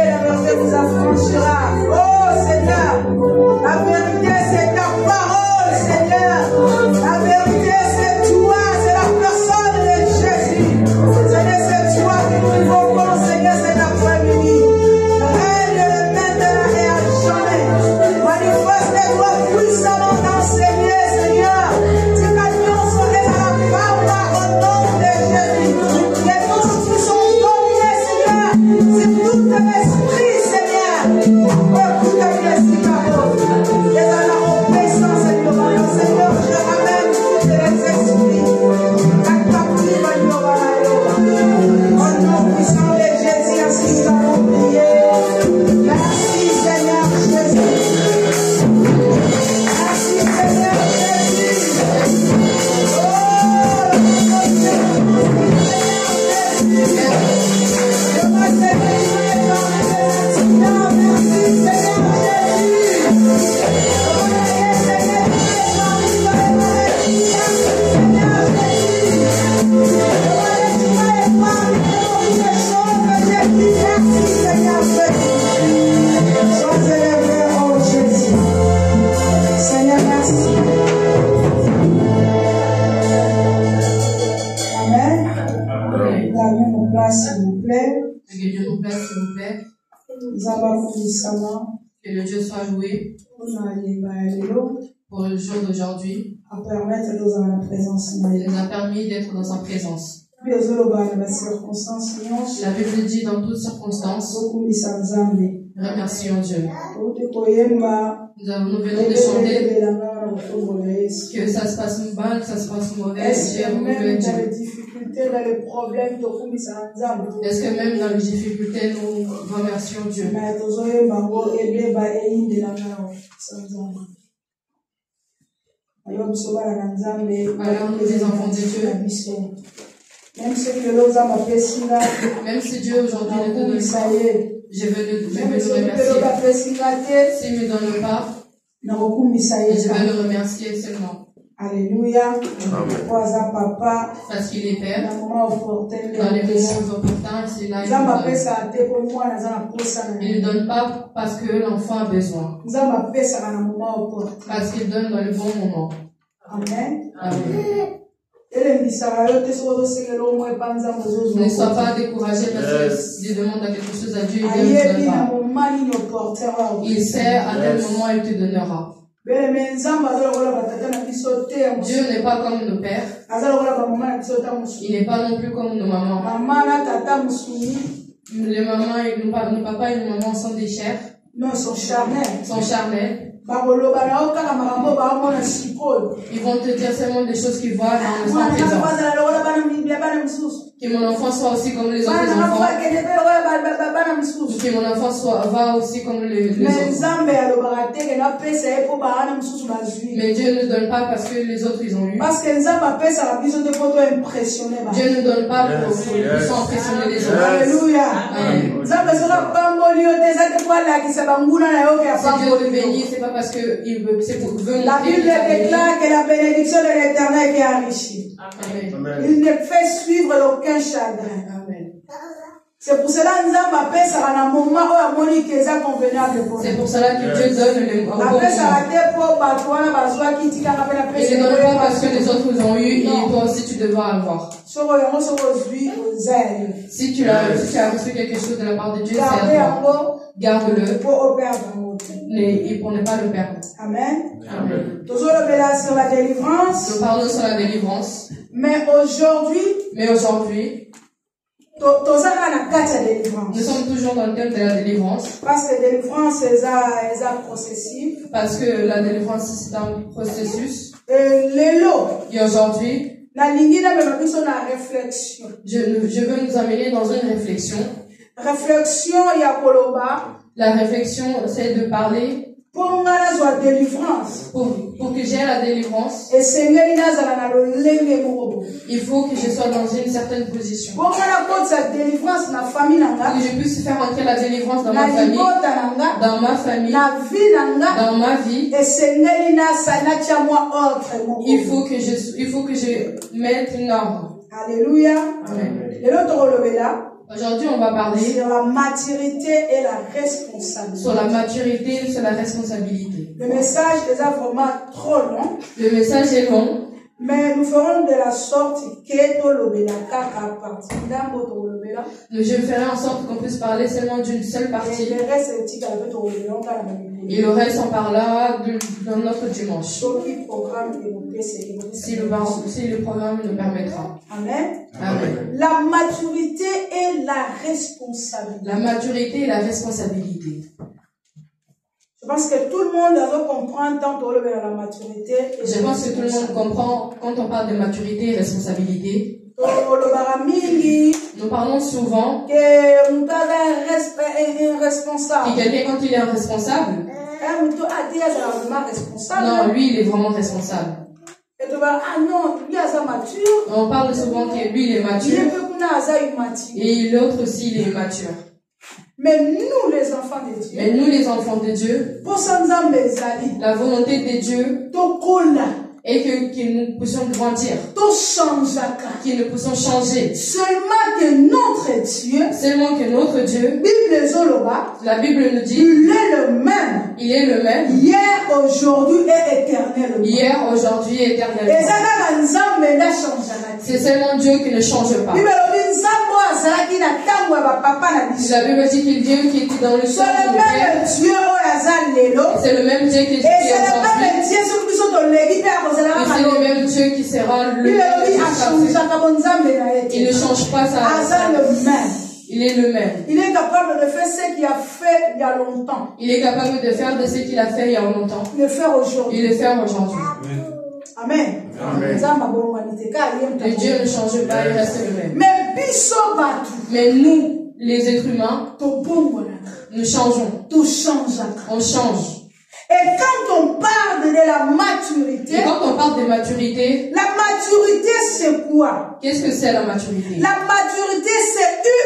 la vérité vous affranchira. Oh Seigneur, la vérité c'est ta parole, Seigneur. La vérité c'est toi, c'est la personne de Jésus. Seigneur, c'est toi que nous invokons, Seigneur, cet après-midi. Règne maintenant et à jamais. Manifeste-toi puissamment d'enseigner, Seigneur. Tu m'annonces et à la parole au nom de Jésus. Les esprits sont dominés, Seigneur. C'est tout un esprit, Seigneur. Écoute l'esprit parole. Et dans la obéissance, Seigneur, je ramène les esprits. La captive à au nom puissant de Jésus, ainsi nous avons prié. Merci, Seigneur Jésus. Merci, Seigneur Jésus. Oh, s'il vous plaît. Que Dieu nous plaise, s'il vous plaît. Que le Dieu soit loué pour le jour d'aujourd'hui. Il nous a permis d'être dans sa présence. La Bible dit dans toutes circonstances, remercions Dieu. Nous venons de chanter que ça se passe mal, que ça se passe mauvais. Est-ce que même dans les difficultés, dans les problèmes, est-ce que même dans les difficultés, nous remercions Dieu? Alors nous les enfants de Dieu. Même si Dieu aujourd'hui ne te donne pas, je veux le remercier. S'il ne me donne pas, je vais le remercier seulement. Alléluia. Parce qu'il est Père. Dans les moments opportuns, c'est là il ne donne pas parce que l'enfant a besoin. Parce qu'il donne dans le bon moment. Amen. Amen. Ne sois pas découragé parce que tu demandes quelque chose à Dieu et Dieu ne te donne pas. Il sait à quel moment il te donnera. Dieu n'est pas comme nos pères. Il n'est pas non plus comme nos mamans. Les mamans et nos papas et nos mamans sont des chers. Non, sont charnels. Sont charnels. Ils vont te dire seulement des choses qu'ils voient dans l'instant présent. Que mon enfant soit aussi comme les autres enfants. Que mon enfant va aussi comme les autres. Mais Dieu ne donne pas parce que les autres ils ont eu. Dieu ne donne pas pour qu'ils soient impressionnés les autres. Alléluia. Si Dieu te bénit, c'est pas parce que c'est pour veut la Bible déclare que la bénédiction de l'Éternel qui enrichit. Amen. Il ne fait suivre aucun chagrin. Amen. C'est pour cela que c'est pour cela que Dieu donne le bon moment. Il ne donne pas parce que les autres ont eu et toi aussi tu devras avoir. Si tu as reçu quelque chose de la part de Dieu, c'est à toi. Garde-le et pour ne pas le perdre. Amen. Amen. Sur la délivrance. Nous parlons sur la délivrance. Mais aujourd'hui, nous sommes toujours dans le thème de la délivrance. Parce que la délivrance est un processus. Parce que la délivrance c'est un processus. Et aujourd'hui, je veux nous amener dans une réflexion. La réflexion, c'est de parler. Pour que j'aie la délivrance, il faut que je sois dans une certaine position. Pour que je puisse faire entrer la délivrance dans ma famille, dans ma vie, il faut que je mette une ordre. Alléluia. Amen. Aujourd'hui, on va parler sur la maturité et la responsabilité. Sur la maturité et sur la responsabilité. Le message est vraiment trop long. Le message est long. Mais nous ferons de la sorte que je ferai en sorte qu'on puisse parler seulement d'une seule partie. Et le reste on parlera dans notre dimanche. Si le programme nous permettra. Amen. Amen. La maturité et la responsabilité. La maturité et la responsabilité. Je pense que tout le monde doit comprendre tant on le met à la maturité. Je pense que tout le monde comprend quand on parle de maturité et responsabilité. Nous parlons souvent que quelqu'un, quand il est un responsable, non, lui il est vraiment responsable. On parle souvent que lui il est mature et l'autre aussi il est immature. Mais nous les enfants de Dieu, la volonté de Dieu est que nous puissions grandir, que nous puissions changer. Seulement que notre Dieu, la Bible nous dit, il est le même, hier, aujourd'hui et éternellement. C'est seulement Dieu qui ne change pas. La Bible dit qu'il Dieu qui était dans le sol, c'est le même Dieu qui est aujourd'hui. C'est le même Dieu qui sera le même. Il ne change pas sa. Il est le même. Il est capable de faire ce qu'il a fait il y a longtemps. Il est capable de faire de ce qu'il a fait il y a longtemps. Le faire aujourd'hui. Il le fait aujourd'hui. Amen. Amen. Le Dieu ne change pas, il reste le même. Mais nous, les êtres humains, nous changeons. On change. Et quand on parle de la maturité, la maturité c'est quoi? Qu'est-ce que c'est la maturité? La maturité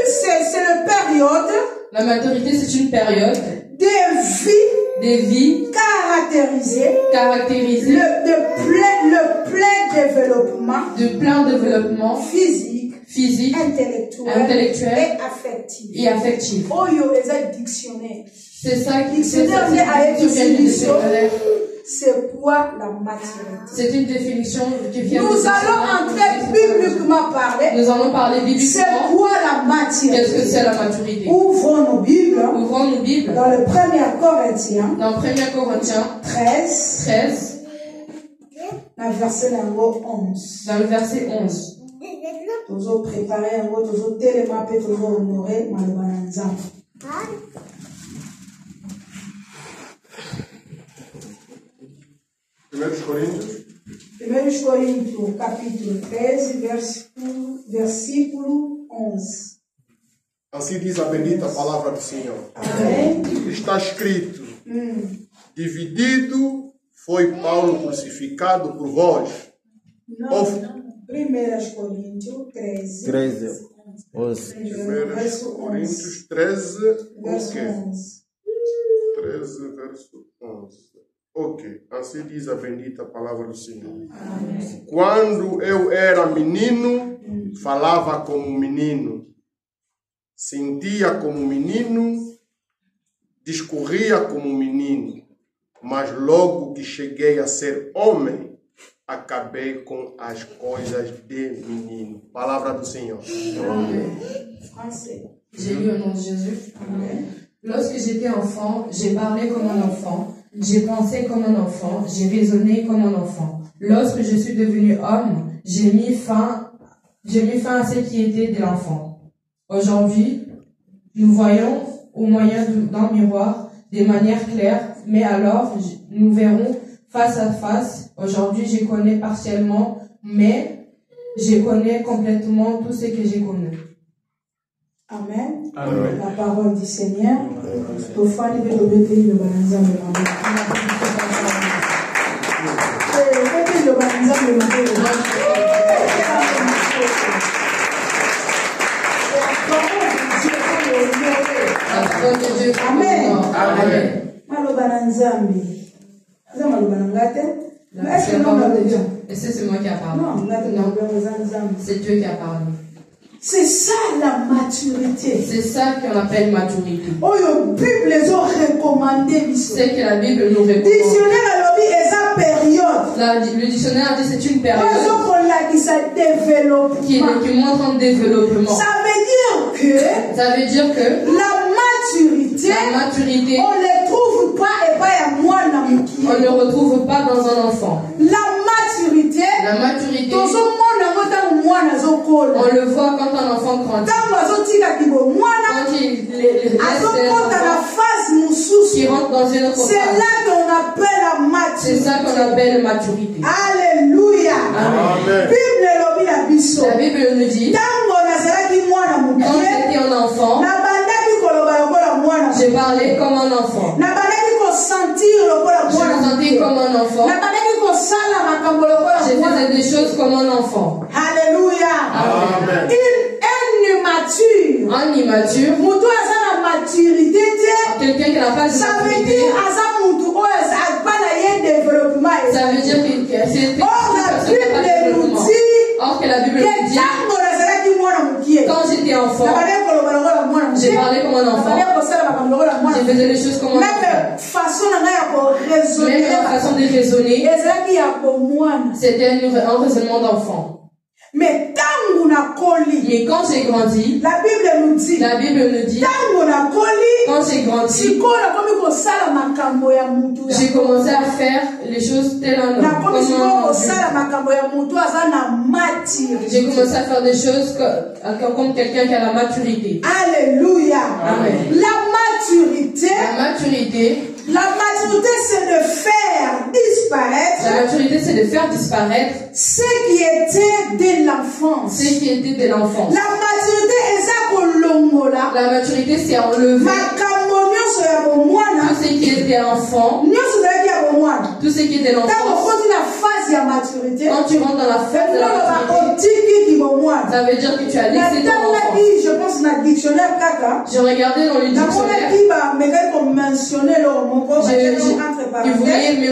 c'est une période. La maturité c'est une période des vies caractérisées de plein développement physique, intellectuel et affectif. C'est ça qui c'est quoi la maturité? C'est une définition qui vient Nous allons entrer bibliquement parler. Nous allons parler bibliquement. C'est quoi la maturité? Qu'est-ce que c'est la maturité? Ouvrons nos Bibles. Dans le 1er Corinthiens. Dans 1er Corinthiens 13. Dans le verset 11. Dans le verset 11. Nous allons préparer un mot, nous allons télémapper, nous allons honorer Malobananzam. 1 Coríntios, capítulo 13, versículo 11. Assim diz a bendita palavra do Senhor. Amém. Está escrito: dividido foi Paulo crucificado por vós. Não, 1 Coríntios 13, 11. 1 Coríntios 13, verso 11. 13, verso 11. Ok, assim diz a bendita palavra do Senhor. Amém. Quando eu era menino, falava como menino, sentia como menino, discorria como menino, mas logo que cheguei a ser homem, acabei com as coisas de menino. Palavra do Senhor. Amen. J'ai lu au nom de Jésus. Amen. Lorsque j'étais enfant, j'ai parlé comme un enfant. J'ai pensé comme un enfant, j'ai raisonné comme un enfant. Lorsque je suis devenu homme, j'ai mis fin à ce qui était de l'enfant. Aujourd'hui, nous voyons au moyen d'un miroir de manière claire, mais alors nous verrons face à face. Aujourd'hui, je connais partiellement, mais je connais complètement tout ce que j'ai connu. Amen. Amen. La parole du Seigneur. Amen. Et c'est moi qui a parlé. Non, c'est Dieu qui a parlé. C'est ça la maturité. C'est ça qu'on appelle maturité. Oh, la Bible les a recommandé. C'est que la Bible nous recommande. Dictionnaire à l'objet est sa période. Le dictionnaire dit c'est une période qui montre un développement. Ça veut dire que la maturité, on ne trouve pas et pas à moi. On ne retrouve pas dans un enfant. La maturité, on le voit quand un enfant grandit. Quand il rentre dans une autre phase. C'est là qu'on appelle la maturité. C'est ça qu'on appelle maturité. Alléluia. Amen. La Bible nous dit, quand j'étais un enfant, j'ai parlé comme un enfant. Je me sentais comme un enfant. J'ai fait des choses comme un enfant. Alléluia. Amen. Un immature. Quelqu'un qui n'a pas de maturité. Ça veut dire que c'est or que la Bible nous dit, quand j'étais enfant, j'ai parlé comme un enfant. J'ai fait des choses comme un enfant. Même la façon de raisonner, c'était un raisonnement d'enfant. Mais quand j'ai grandi, la Bible nous dit, quand j'ai grandi, j'ai commencé à faire les choses tel un homme. J'ai commencé à faire des choses comme quelqu'un qui a la maturité. Alléluia. Amen. La maturité, c'est de faire disparaître. La maturité, c'est de faire disparaître ce qui était de l'enfance. Ce qui était de l'enfance. La maturité est ça qu'on l'ongola. La maturité, c'est enlever tout ce qui était enfant. Tout ce qui était l'enfance. Quand tu rentres dans la phase de la maturité, ça veut dire que tu as laissé ton enfant. Je pense dans le dictionnaire Kaka. J'ai regardé dans le dictionnaire. Et vous voyez mentionner quelque chose.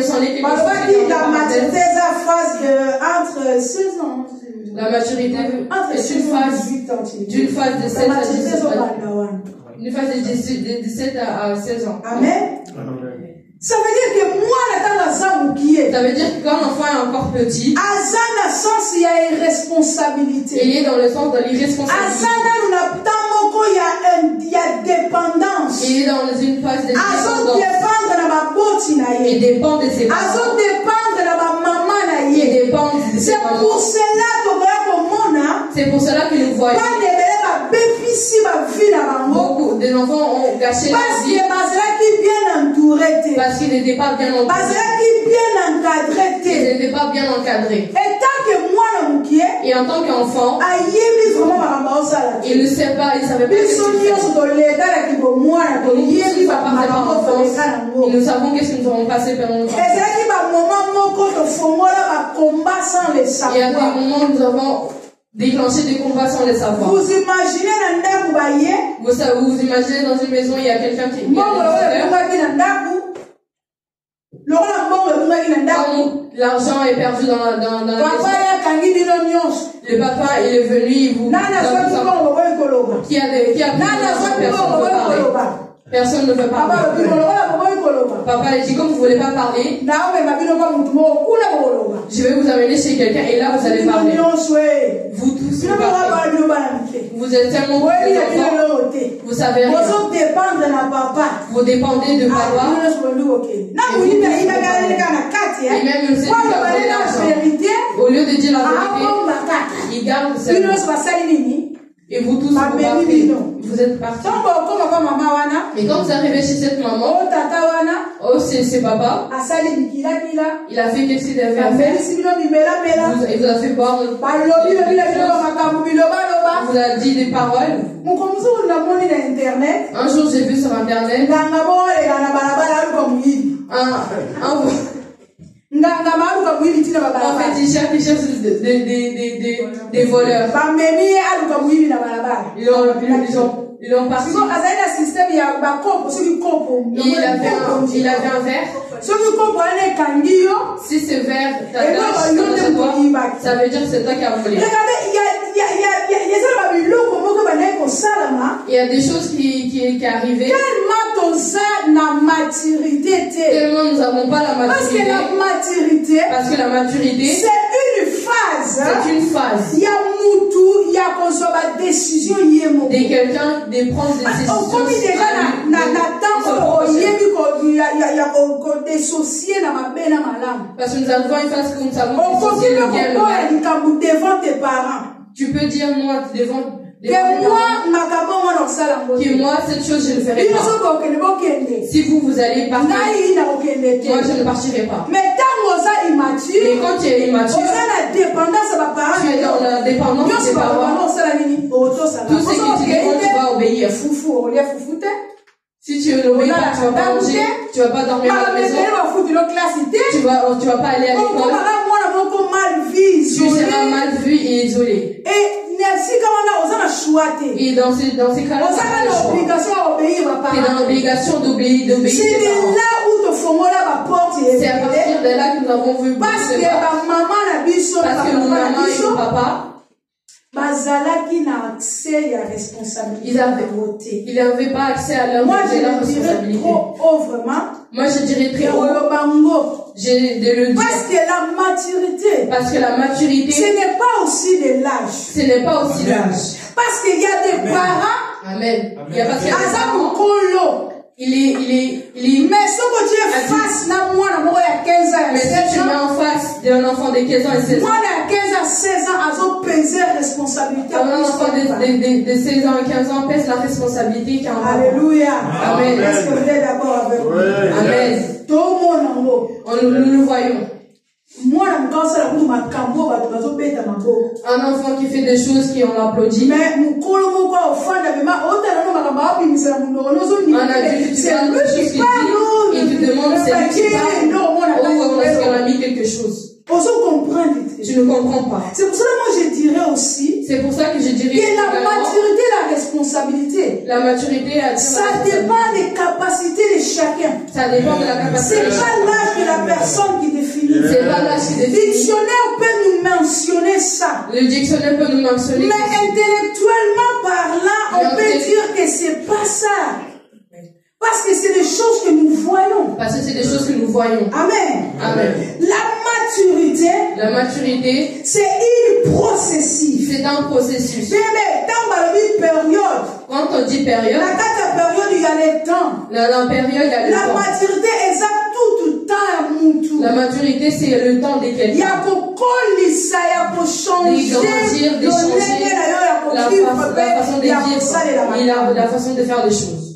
La maturité est la phase entre 16 ans. La maturité est une phase d'une phase de 7 à 17 ans. Une phase de 17 à 16 ans. Amen. Ça veut dire que moi, ça veut dire que quand l'enfant est encore petit, il y a une responsabilité. Il est dans le sens de l'irresponsabilité. Il y a dépendance. Il est dans une phase de dépendance. Il dépend de ses parents. Il dépend de ses parents. C'est pour cela que nous voyons beaucoup de enfants ont gâché leur vie parce qu'ils n'étaient pas bien entourés. Ils n'étaient pas bien encadrés. Et en tant qu'enfant, il ne sait pas, il ne savait pas ce qu'il fait. Nous savons qu'est-ce que nous avons passé pendant notre enfance. Il y a des moments où nous avons déclenché des combats sans le savoir. Vous imaginez vous imaginez dans une maison, il y a quelqu'un qui l'argent est perdu dans la maison. Le papa, il est venu, il vous qui a personne ne veut parler. Papa a dit, comme vous ne voulez pas parler, je vais vous amener chez quelqu'un et là vous allez parler. Vous tous, vous êtes tellement enfants, vous savez rien. Vous dépendez de papa. Et même le Seigneur, au lieu de dire la vérité, il garde cette vérité. Et vous tous, vous êtes partis. Et quand vous arrivez chez cette maman, oh, c'est papa, il a fait qu'est-ce qu'il devait faire. Il vous a fait boire. Vous a dit des paroles. Un jour, j'ai vu sur internet en fait, ils cherchent des voleurs. Ils l'ont parti. Il avait un verre. Si ce verre t'attache, ça veut dire que c'est toi qui as volé. il y a des choses qui arrivaient. Tellement nous n'avons pas la maturité. Parce que la maturité, c'est une phase. C'est une phase. Il y a Moutou, il y a qu'on décision yémo. De quelqu'un de prendre des décisions. On commis déjà dissocier dans ma belle malam. Parce que nous avons une phase que nous savons dissocier le bien devant tes parents. Tu peux dire moi devant que moi cette chose je ne ferai pas. Si vous allez partir, moi je ne partirai pas. Mais quand tu es immature, tu es dans la dépendance de tes parents. Tout ce que tu demandes, tu vas obéir. Si tu n'obéis pas, tu vas pas manger, tu vas pas dormir à la maison, tu vas pas aller à l'école, tu seras mal vu et isolé. Et dans ces cas-là, tu es dans l'obligation d'obéir. C'est là où c'est à partir de là que nous avons vu parce que nos mamans et nos papas, ils n'avaient pas accès à leur responsabilité. Moi je dirais très haut. J'ai de le dire. Parce que la maturité, ce n'est pas aussi de l'âge. Ce n'est pas aussi l'âge. Parce qu'il y a des parents. Amen. Il y a parce qu'il y a des parents. Il est mais ce que tu es face là, moi, il y a 15 ans. Mais si tu mets en face d'un enfant de 15 ans et 16 ans. Moi, il y a 15 ans, 16 ans, ils ont pesé la responsabilité. Un enfant de 16 ans et 15 ans pèse la responsabilité qui est en parent. Alléluia. Amen. Est-ce que vous êtes d'accord avec moi? Amen. Tout le monde nous le voyons. Un enfant qui fait des choses qui on l'applaudit. Mais un adulte qui parle de choses qu'il dit et tu demandes c'est lui qui parle ou est-ce qu'on a mis quelque chose. Tu ne comprends pas. C'est pour ça que moi je dirais aussi. C'est pour ça que je dirais que la maturité et la responsabilité. La maturité ça dépend des capacités de chacun. Ça dépend de la capacité. C'est pas l'âge de la personne qui définit. C'est pas l'âge qui définit. Le dictionnaire peut nous mentionner ça. Le dictionnaire peut nous mentionner. Mais intellectuellement parlant, on peut dire que c'est pas ça. Parce que c'est des choses que nous voyons. Parce que c'est des choses que nous voyons. Amen. Amen. La maturité, c'est une processus. C'est un processus. Quand on dit période, il y a le temps. La période, il y a le temps. La maturité, c'est tout le temps. La maturité, c'est le temps de quelqu'un. Il y a pour changer, de changer la façon de vivre et la façon de faire les choses.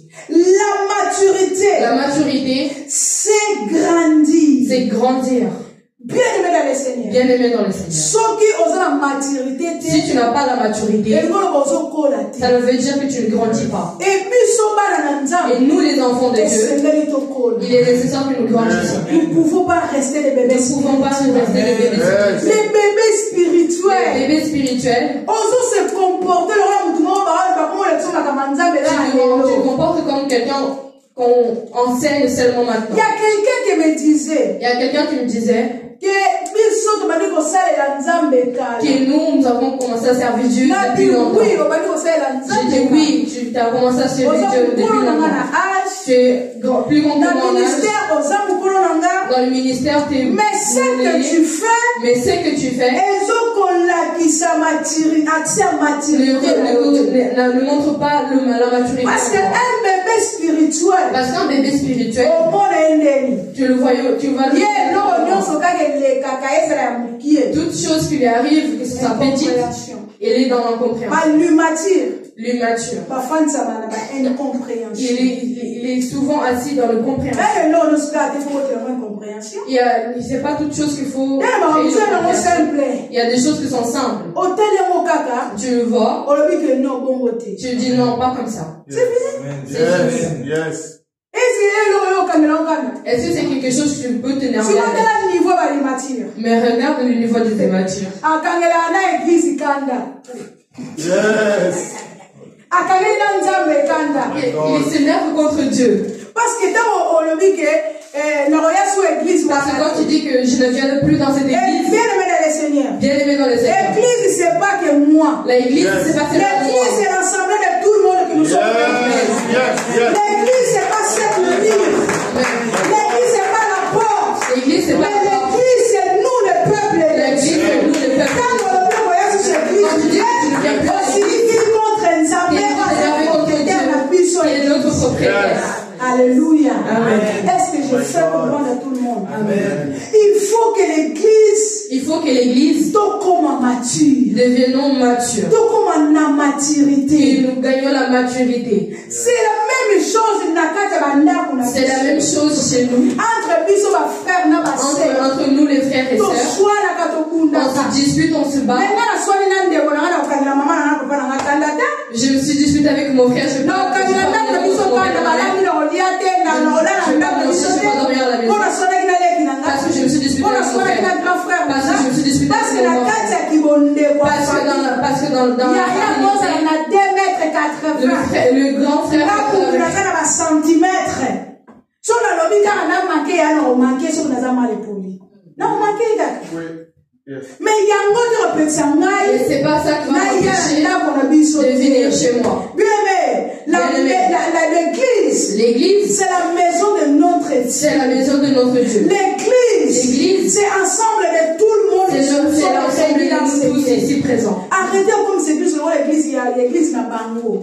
La maturité, c'est grandir. C'est grandir. Bien aimé dans le Seigneur. Bien aimé dans le Seigneur. Si tu n'as pas la maturité, ça veut dire que tu ne grandis pas. Et nous, les enfants de Dieu, il est nécessaire que nous grandissions. Nous ne pouvons pas rester des bébés spirituels. Nous ne pouvons pas rester des bébés spirituels. Les bébés spirituels. Les bébés spirituels. Se comporter. Tu te comportes comme quelqu'un qu'on enseigne seulement maintenant. Il y a quelqu'un qui me disait que nous avons commencé à servir Dieu depuis longtemps. J'ai dit oui, tu as commencé à servir Dieu depuis longtemps. Tu es plus grand que moi en âge. Dans le ministère, tu es mais ce que tu fais, ne montre pas la maturité. Parce qu'un bébé spirituel, tu le vois, tu vas toute chose qui lui arrive, que ce soit petite, il est dans l'incompréhension. L'immature. Il est souvent assis dans le compréhension. Il sait pas toutes choses qu'il faut. Il y a des choses qui sont simples. Tu le vois. Tu dis non, pas comme ça. C'est fini. Yes. Est-ce que c'est quelque chose que tu peux tenir en tête? Mais regarde le niveau de tes matures. Yes. Il s'énerve contre Dieu. Parce que quand tu dis que je ne viens plus dans cette église, bien aimé dans le Seigneur. L'église, c'est pas que moi. L'église, c'est pas que moi. L'église, c'est l'ensemble de L'église, c'est pas cette mur. L'église, c'est pas la porte. L'église, c'est pas mais l'église, c'est nous, le peuple. L'église, c'est nous, le peuple. Quand on le voyage sur l'église, alléluia. Est-ce que je fais comprendre à tout le monde? Amen. Il faut que l'église devenons matures. maturité. Et nous gagnons la maturité. C'est la même chose. C'est la même chose chez nous. Entre nous les frères et sœurs. On se dispute, on se bat. Je me suis disputée avec mon frère. Je ne peux pas dormir à la maison. Parce que je me suis disputée avec mon frère. Parce que je me suis disputée avec mon frère. Parce que dans la famille, le grand frère mais il y a un autre petit et c'est pas ça qui va m'empêcher de venir chez moi. Bien l'église, c'est la maison de notre Dieu. C'est la maison de notre Dieu. L'église, c'est ensemble de tout le monde. C'est l'ensemble de nous tous ici présents. Arrêtez comme c'est plus souvent l'église, il y a l'église n'a pas bango.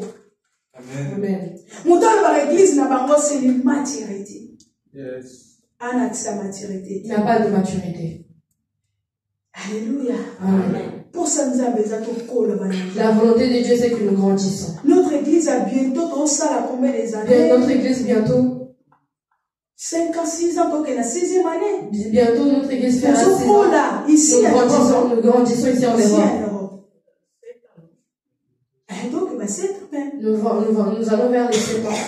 Amen. Mon dans l'église n'a pas bango, c'est une maturité. Yes. Sa maturité. Il n'y a pas de maturité. Alléluia. Amen. Pour ça, nous avons besoin de la volonté de Dieu, c'est que nous grandissons. Notre église a bientôt, combien des années? Notre église bientôt 5 ans, 6 ans, donc elle a 6e année. Bientôt notre église fera 6 ans. Ici, nous grandissons ici en Europe. Donc, nous allons vers les 7 ans.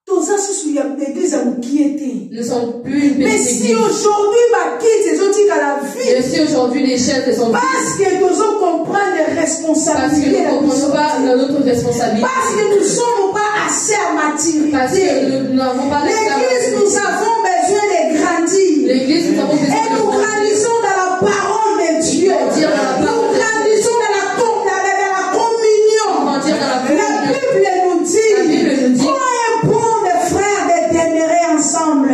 Nous ne sommes plus une petite mais si aujourd'hui, si aujourd'hui les chefs sont parce que nous comprenons les responsabilités. Parce que nous ne comprenons pas notre responsabilité. Parce que nous ne sommes pas assez à maturité. Parce que nous n'avons pas l'église, nous avons besoin de grandir. L'église, nous avons besoin de grandir. Et nous grandissons dans la parole de Dieu. Nous grandissons dans la communion. La Bible nous dit, ensemble.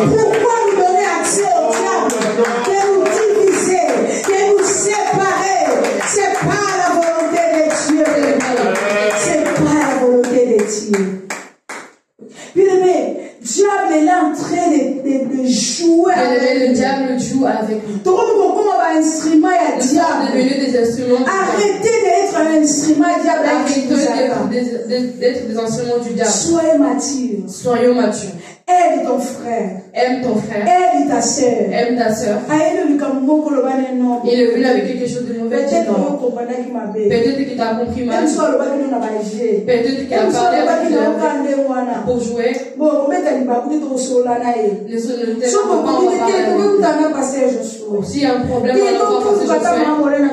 Pourquoi nous donner accès au diable? De nous diviser, de nous séparer. C'est pas la volonté de Dieu. C'est pas la volonté de Dieu. Bien aimé, diable est là en train de jouer. Le diable joue avec nous. Nous sommes devenus des instruments. Arrêtez d'être un instrument diable. Arrêtez d'être des instruments du diable. Soyez matures. Soyons matures. Aide ton frère. Aime ton frère. Aide ta sœur. Aime ta sœur. Il est venu avec quelque chose de mauvais. Peut-être qu'il t'a compris mal. Peut-être qu'il a parlé pour jouer. S'il y a un problème,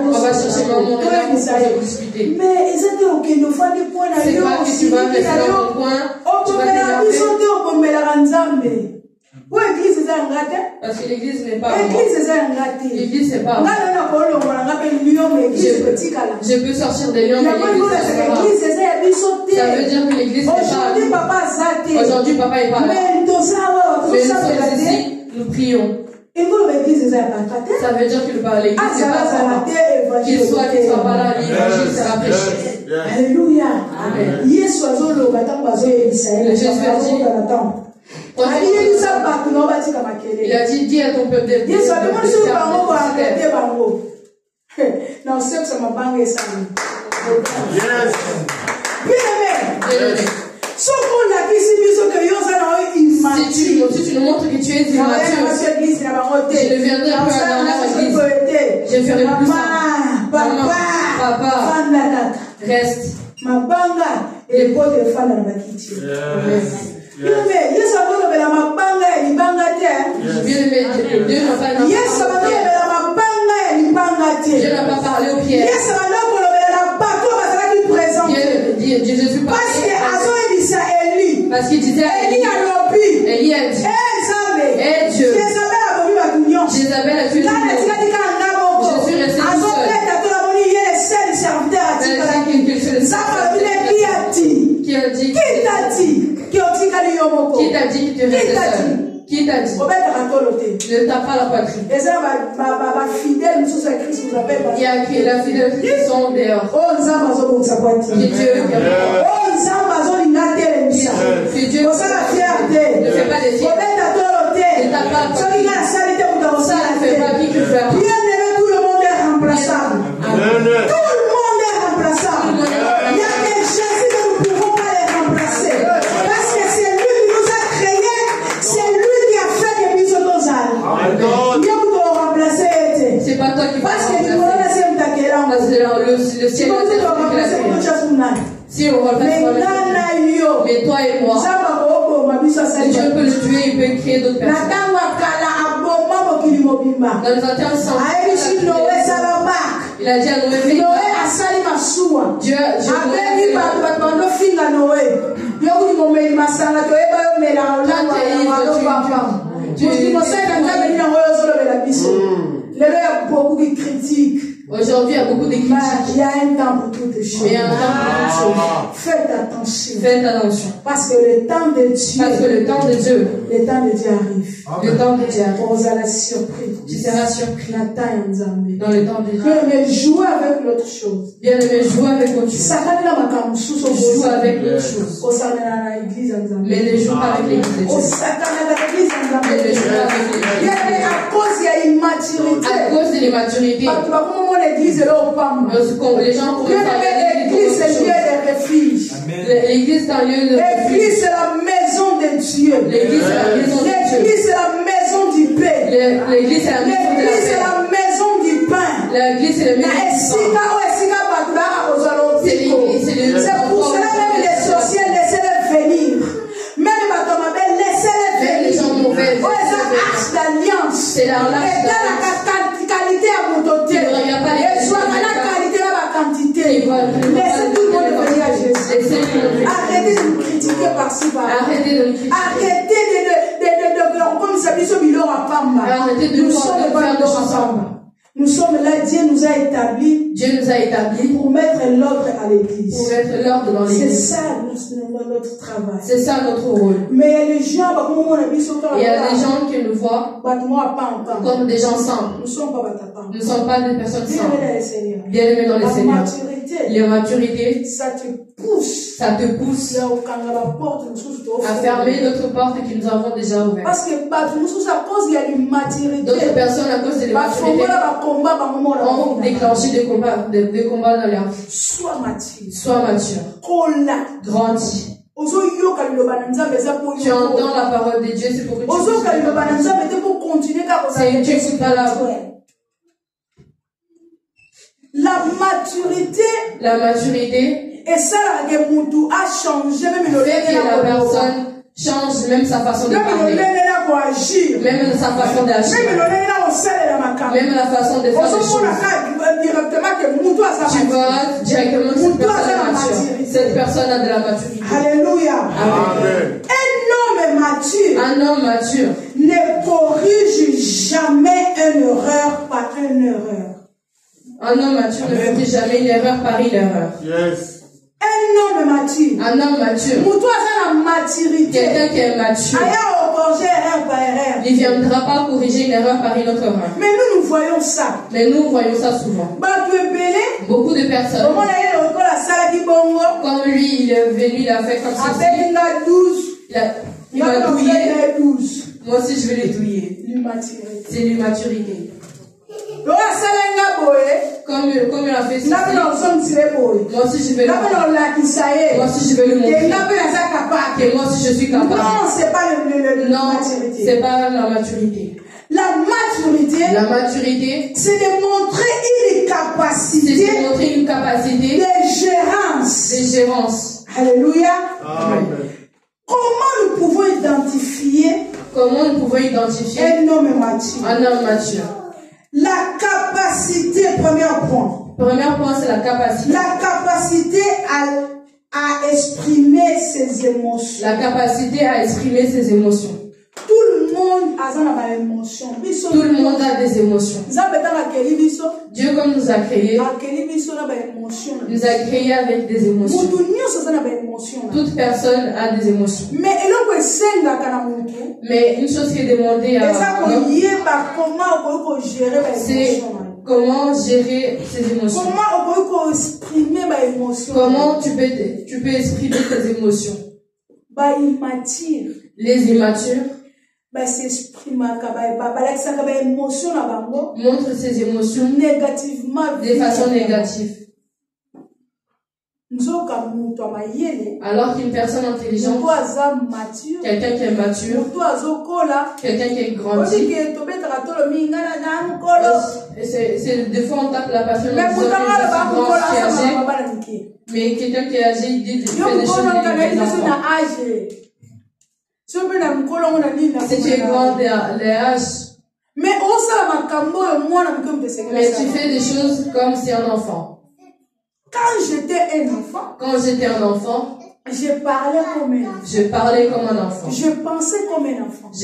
on va chercher maman, on va discuter. Mais c'est pas que tu vas rester dans ton coin, tu vas t'énerver. Parce que l'église n'est pas l'église c'est pas je peux sortir des lions, mais l'église ça veut dire que l'église n'est pas aujourd'hui papa est pas là, mais nous sommes ici, nous prions. Ça veut dire que l'église n'est pas là, qu'il soit pas là, l'évangile sera prêché. Alléluia. Jésus a dit, il a dit, dis à ton peuple de si tu nous montres que tu es immature, je deviendrai un peu dans l'église. Je ferai plus ça. Papa, reste. Et pour te faire dans la kitchen. Dieu n'a pas parlé aux pierres. Jésus parce qu'il disait à Élie a dit Dieu. Jézabel a tué tout le monde. Je suis resté tout seul. Qui a Qui t'a dit que tu restais seul? Qui t'a dit? Ne tape pas la poitrine. Il y a qui la fidélité qui sont dehors. Que Dieu ne fait pas des filles. Ne tape pas la poitrine. Ça ne fait pas qui que faire. Tout le monde est remplaçable. Tout le monde est remplaçable. Il y a des Jésus que nous ne pouvons pas les remplacer. Parce que c'est lui qui nous a créés. C'est lui qui a fait que nous sommes nos âmes. Dieu nous doit remplacer. C'est pas toi qui vas remplacer. le ciel est si on remplace mais toi et moi, Dieu peut le tuer, il peut créer d'autres personnes. Dans les anciens sang, il a dit à Noé, Dieu il y a beaucoup de critiques. Aujourd'hui, il y a beaucoup de critiques. Il y a un temps pour toutes les choses. Il y a un temps pour toutes les choses. Faites attention. Faites attention. Parce que le temps de Dieu. Parce que le temps de Dieu. Le temps de Dieu arrive. Le temps de Dieu arrive. On sera surpris. Tu seras surpris. Dans le temps de Dieu. Mais jouer avec l'autre chose. Bien aimé, jouer avec autre chose. Joue avec l'autre chose. Mais ne joue pas avec l'église de Dieu. Mais ne joue pas avec l'église. À cause de l'immaturité. À cause de l'immaturité. L'église est là au PAM. Les gens commencent à l'église, c'est lieu de refuge. L'église est un lieu de refuge. L'église, c'est la maison de Dieu. L'église, c'est la maison de Dieu. L'église, c'est la maison du pain. L'église, c'est la maison de la paix. L'église, c'est la maison du pain. L'église, c'est la maison du pain. C'est pour cela même les sorciers, laissez-les venir. Même laissez-les venir. Même les gens mauvais. Oh, c'est l'arche d'alliance. C'est l'arche d'alliance. Qualité à mon côté. Et soit la qualité à la quantité. Laissez tout le monde venir à Jésus. Arrêtez de nous critiquer par-ci par-là. Arrêtez de nous critiquer. Arrêtez de comme ça, nous sommes à Pamba. Arrêtez de nous faire de ensemble. Nous sommes là, Dieu nous a établis. Dieu nous a établis pour mettre l'ordre à l'église. Pour mettre l'ordre dans l'église. C'est ça notre travail. C'est ça notre rôle. Mais il y a des gens, il y a des gens qui nous voient comme des gens simples. Nous ne sommes pas des personnes simples. Bien aimés dans le Seigneur. La maturité, ça te pousse à fermer notre porte que nous avons déjà ouverte. Parce que à cause il y a l'immaturité. D'autres personnes à cause de l'immaturité ont déclenché des combats dans leur vie. Sois mature. Grandis. Tu entends la parole de Dieu, c'est pour que tu n'écoutes pas la voix. La maturité et ça a changé même la personne change même sa façon de parler, même sa façon d'agir, même la façon de faire les choses. Tu vois directement cette personne a de la maturité. Alléluia. Amen. Un homme mature ne corrige jamais une erreur par une erreur. Un homme mature ne corrige jamais une erreur par une erreur. Yes. Un homme mature. Quelqu'un qui est mature. Il ne viendra pas corriger une erreur par une autre erreur. Mais nous voyons ça. Souvent. Beaucoup de personnes. Comme lui, il est venu, il a fait comme ça. Il va douiller. Moi aussi, je vais les douiller. C'est l'immaturité. Comme il a fait ça. Moi aussi je vais le montrer. Moi aussi je vais le montrer. Et moi aussi je suis capable. Non, c'est pas maturité. C'est pas la maturité. La maturité, c'est de montrer une capacité de gérance. Alléluia. Amen. Comment nous pouvons identifier un homme mature? La capacité, premier point. Premier point, c'est la capacité. La capacité à exprimer ses émotions. La capacité à exprimer ses émotions. Tout le monde Tout le monde a des émotions. Dieu, comme nous a créés, nous a créés avec des émotions. Toute personne a des émotions. Mais une chose qui est demandée à l'homme, c'est comment gérer ses émotions. Comment tu peux exprimer tes émotions. Les immatures montrent ses émotions de façon négative. Alors qu'une personne intelligente, quelqu'un qui est mature, quelqu'un qui est grandi, c'est des fois on tape la personne en disant que je suis âgé, mais quelqu'un qui est âgé, il dit fait des choses des enfants. Si tu es grand les âges, mais tu fais des choses comme si un enfant. Quand j'étais un enfant, je parlais comme un enfant. Je pensais comme un enfant. Je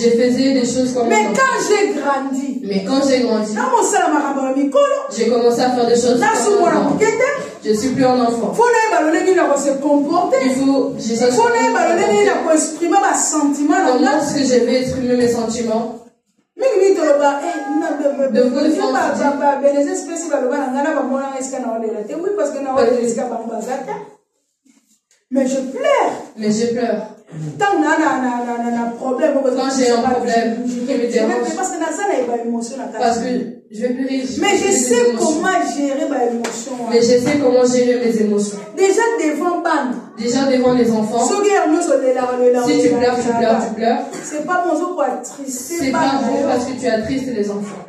faisais des choses comme un enfant. Mais quand j'ai grandi, j'ai commencé à faire des choses comme un enfant. Je suis plus un enfant. Il faut que je sache comment est-ce que je vais exprimer mes sentiments. Mais je pleure. Quand j'ai un problème qui me dérange, parce que je vais pleurer. Mais je sais comment gérer mes émotions. Déjà devant les enfants. Si tu pleures. C'est pas bon parce que tu attristes les enfants.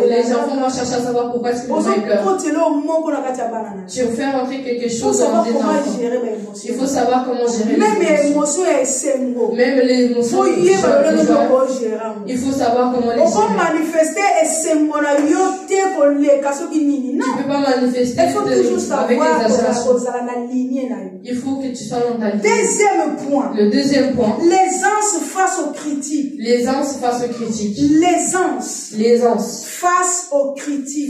Les enfants vont chercher à savoir pourquoi est-ce que les enfants pleurent. Tu veux faire rentrer quelque chose dans tes enfants. Il faut savoir comment gérer les émotions. Même les émotions. Il faut savoir comment les gérer. Tu ne peux pas manifester avec exagération. Il faut que tu sois dans ta ligne. Le deuxième point. L'aisance face aux critiques. L'aisance face aux critiques.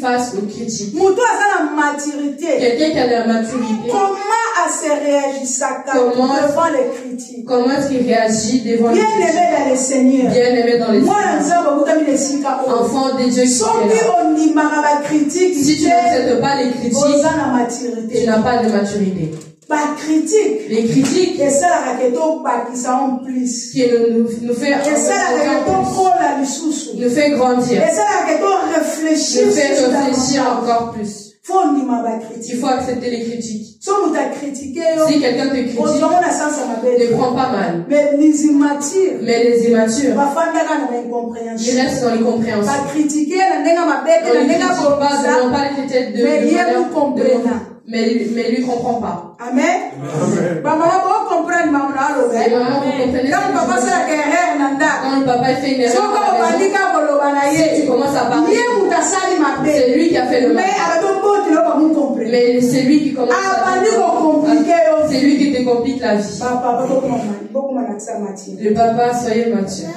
Quelqu'un qui a de la maturité. Comment se réagit devant les critiques? Comment est-ce qu'il réagit devant les critiques? Bien-aimé dans le Seigneur. Enfant de Dieu qui est là. Si tu n'acceptes pas les critiques, tu n'as pas de maturité. Les critiques qui nous fait grandir, nous fait réfléchir encore plus. Il faut accepter les critiques. Si quelqu'un te critique, ne prends pas mal. Mais les immatures, ils restent dans l'incompréhension. On ne critique pas, ne pas les critiques mais lui comprend pas. Amen. Maman, vous comprenez, maman, quand le papa fait une erreur, si tu commences à parler, c'est lui qui a fait le mal. Mais c'est lui qui commence à c'est lui qui te complique la vie. Le papa, soyez mature.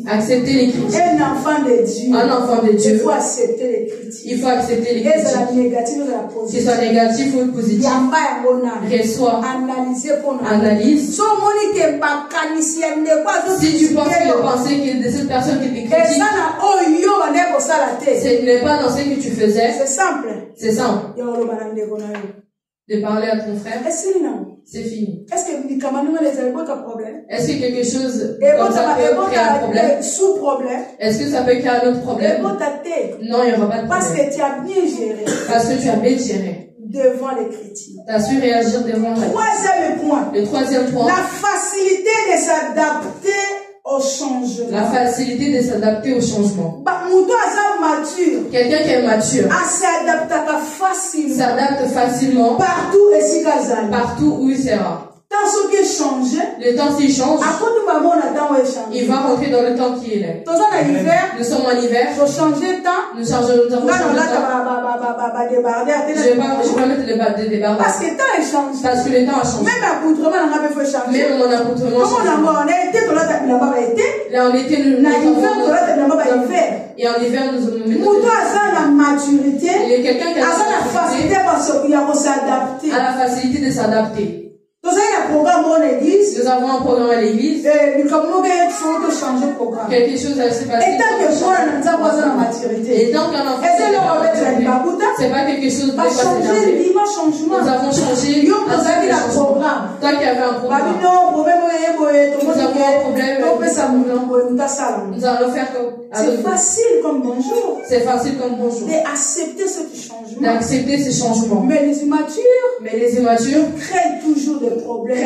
Acceptez les critiques. Un enfant de Dieu. Il faut accepter les critiques. Si c'est négatif ou positif, reçois, analyse. Si tu penses que cette personne qui te critique, ce n'est pas dans ce que tu faisais, c'est simple. De parler à ton frère, c'est fini. Est-ce que quelque chose comme ça peut créer un problème? Est-ce que ça peut créer un autre problème? Non, il n'y aura pas de problème. Parce que tu as bien géré. Devant les critiques. Tu as su réagir devant les critiques. Le troisième point. La facilité de s'adapter au changement. Quelqu'un qui est mature s'adapte facilement partout où il sera. Le temps s'il change, il va rentrer dans le temps qui est. Nous sommes en hiver. Nous avons changé le temps. Je vais pas mettre des débardeurs. Parce que le temps a changé. Même mon accoutrement change. Là, en été, nous et en hiver, nous avons mis. Il y a quelqu'un qui a la facilité de s'adapter. Nous avons un programme à l'église. Quelque chose s'est passé. Et tant qu'un enfant c'est pas quelque chose de passé. Nous avons changé. Toi qui avais un problème. Nous avons un problème. Nous allons faire comme. C'est facile comme bonjour. C'est facile comme bonjour. D'accepter ce changement. D'accepter ces changements. Mais les immatures créent toujours des problèmes.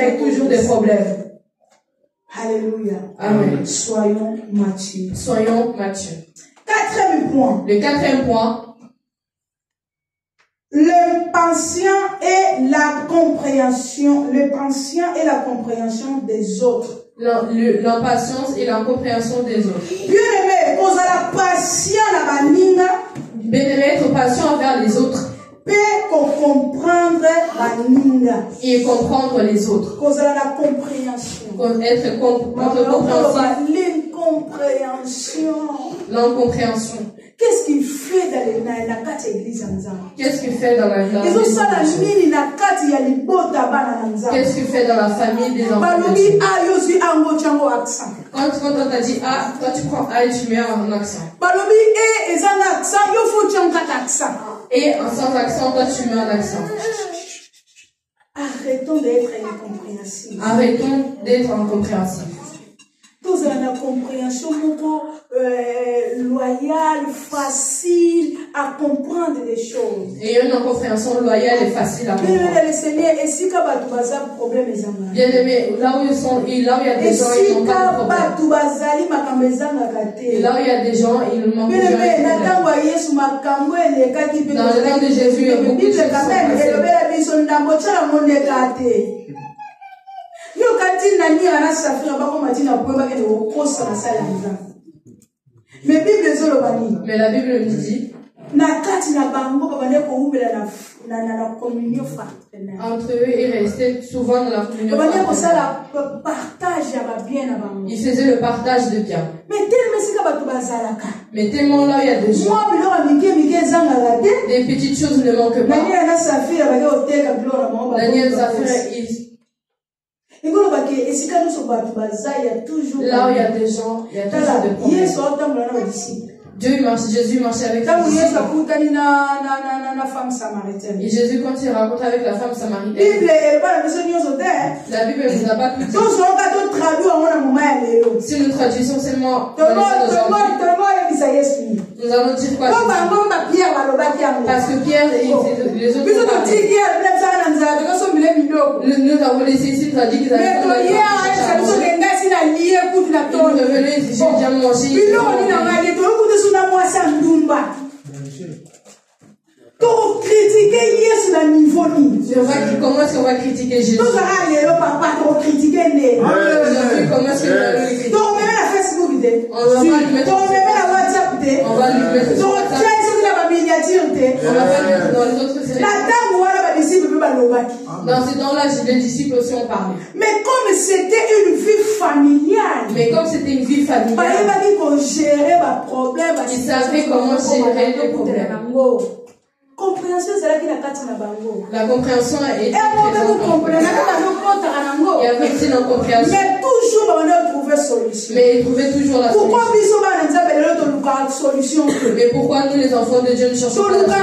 Alléluia. Amen. Soyons matures. Quatrième point. Le quatrième point. L'impatience et la compréhension des autres. L'impatience et la compréhension des autres. Bien-aimé, être patient envers les autres. Et comprendre les autres. La compréhension. Être compréhensif. L'incompréhension. Qu'est-ce qu'il fait dans l'église? Qu'est-ce qu'il fait dans la vie? Qu'est-ce qu'il fait dans la famille des enfants? Quand on t'a dit A, toi tu prends A et tu mets un accent. Et sans accent, toi tu mets un accent. Arrêtons d'être incompréhensifs. Tous ont une compréhension loyale, facile à comprendre des choses. Et une compréhension loyale et facile à comprendre. Bien aimé, là où il y a des gens, ils n'ont pas de problème. Là où il y a des gens, ils ne manquent pas de problème. Dans le nom de Jésus, il y a beaucoup de choses qui sont passées. Mais la Bible nous dit entre eux, ils restaient souvent dans la communion fraternelle. Ils faisaient le partage de biens. Mais tellement là, il y a des gens. Des petites choses ne manquent pas. Daniel Saphir, là où il y a des gens, il y a toujours des problèmes. Jésus marchait avec ses disciples. Et Jésus, quand il rencontre avec la femme samaritaine, la Bible ne nous a pas tout dit. Si nous traduisons seulement nous allons dire quoi? Parce que Pierre et les autres nous avons laissé ici, nous a dit qu'ils avaient revenus, j'ai déjà mangé. Comment est-ce qu'on va critiquer Jésus? Comment est-ce qu'on va le critiquer? On va lui mettre sur WhatsApp. On va lui mettre sur WhatsApp. On va pas le mettre dans les autres séries. Dans ce temps-là, les disciples aussi ont parlé. Mais comme c'était une vie familiale, ils savaient comment gérer les problèmes. Compréhension, c'est là qu'il a la compréhension est très importante. Il y avait aussi l'incompréhension. Mais toujours on a trouvé solution. Mais ils trouvaient toujours la solution. Mais pourquoi nous les enfants de Dieu ne cherchons pas la solution?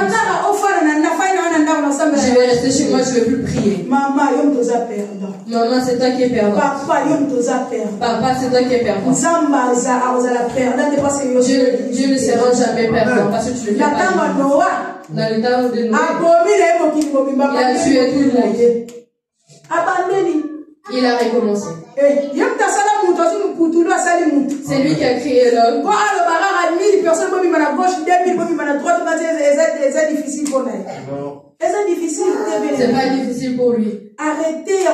Je vais rester chez moi, je ne vais plus prier. Maman, c'est toi qui es perdant. Papa, c'est toi qui es perdant. Dieu ne sera jamais perdant parce que tu ne fais pas. Dans le temps de Noé, il a tué tout le monde. Il a recommencé. C'est lui qui a créé l'homme. C'est pas difficile pour lui. Arrêtez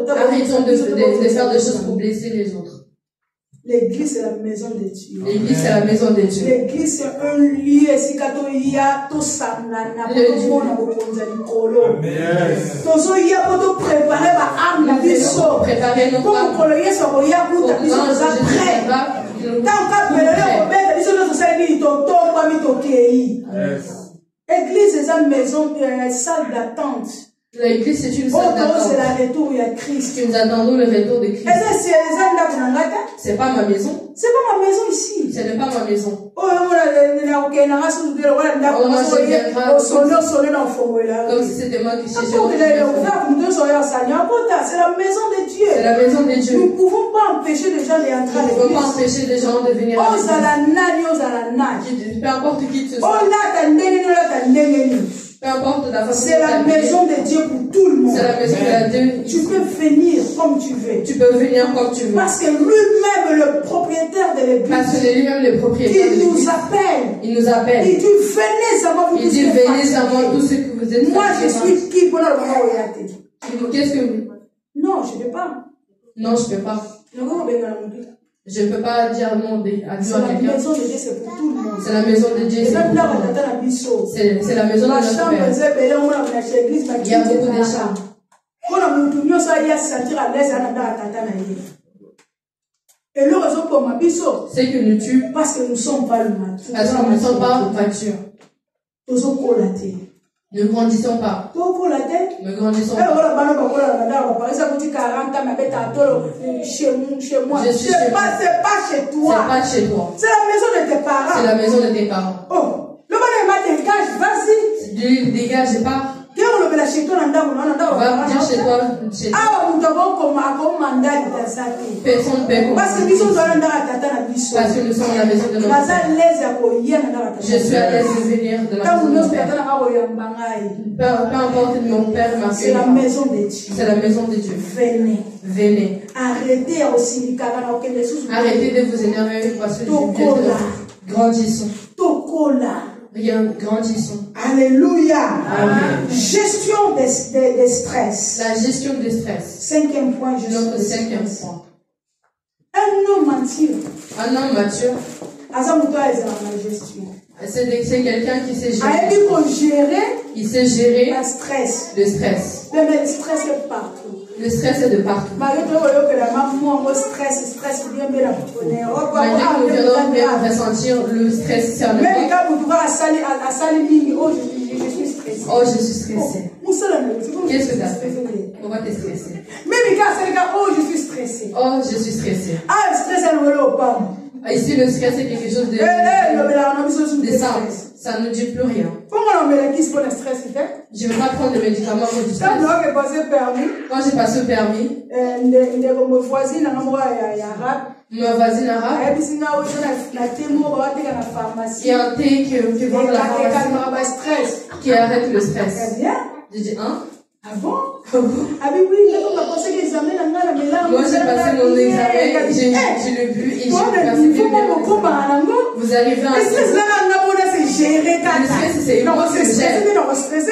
Arrêtons de faire des choses pour blesser les autres. L'église, c'est la maison de Dieu. L'église, c'est la maison de Dieu. L'église, c'est un lieu préparer nos L'église, c'est une maison, salle d'attente. L'église, c'est une salle d'attente. C'est le retour de Christ. Nous attendons le retour de Christ. C'est pas ma maison. C'est pas ma maison ici. Ce n'est pas ma maison. Comme si c'était moi qui cherchais. C'est la maison de Dieu. C'est la maison de Dieu. Nous ne pouvons pas empêcher les gens d'entrer à l'église. Nous ne pouvons pas empêcher les gens de venir à l'église. Peu importe qui ce soit. Peu importe la façon. C'est la maison de Dieu pour tout le monde. C'est la maison de Dieu. Tu peux venir comme tu veux. Tu peux venir comme tu veux. Parce que lui-même, le propriétaire de l'église, parce que lui-même, le propriétaire de l'église, il nous appelle. Il dit, venez savoir vous. Il dit, venez savoir tout ce que vous êtes. Moi, je suis qui pour la regarder. Qu'est-ce que vous? Non, je ne peux pas. Non, je ne peux pas. Je ne peux pas dire non à quelqu'un. C'est la maison de Dieu, c'est pour tout le monde. C'est la maison de Dieu, c'est pour tout le monde. C'est la maison de notre Père. Il y a beaucoup de chambres. C'est que nous tuons parce que nous ne sommes pas le mature. Parce que nous ne sommes pas matures. Ne grandissons pas. Ne grandissons pas. Chez moi. C'est pas chez toi. C'est pas chez toi. C'est la maison de tes parents. C'est la maison de tes parents. Oh. Le bonhomme dégage, vas-y. Dégage pas. Va dire chez toi. Personne ne peut. Parce que nous sommes la maison de notre Père. Je suis à l'aise de venir de la maison de mon Père. Peu importe mon Père m'a fait. C'est la maison de Dieu. C'est la maison de Dieu. Venez. Arrêtez de vous énerver parce que grandissons. Grandissons. Alléluia. Amen. Gestion des stress. La gestion des stress. Cinquième point. Notre cinquième point. Un homme mature. C'est quelqu'un qui sait gérer. Il sait gérer le stress. Le stress. Mais le stress est partout. Le stress est de partout. Malgré que nous venons ressentir le stress. Je suis stressé. Oh, je suis stressé. Qu'est-ce que tu as fait? Pourquoi tu es stressé? Oh, je suis stressé. Oh, je suis stressé. Ah, le stress est le pomme. Ici, le stress est quelque chose de simple. Ça ne dit plus rien. Je ne vais pas prendre de médicaments pour du stress. Quand j'ai passé le permis, ma voisine arabe, il y a un thé qui vend de la pharmacie qui arrête le stress. J'ai dit, hein? Ah bon? Moi, j'ai passé mon examen, j'ai le bu et j'ai passé mes examens. Vous arrivez à un stress, c'est une grosse stress.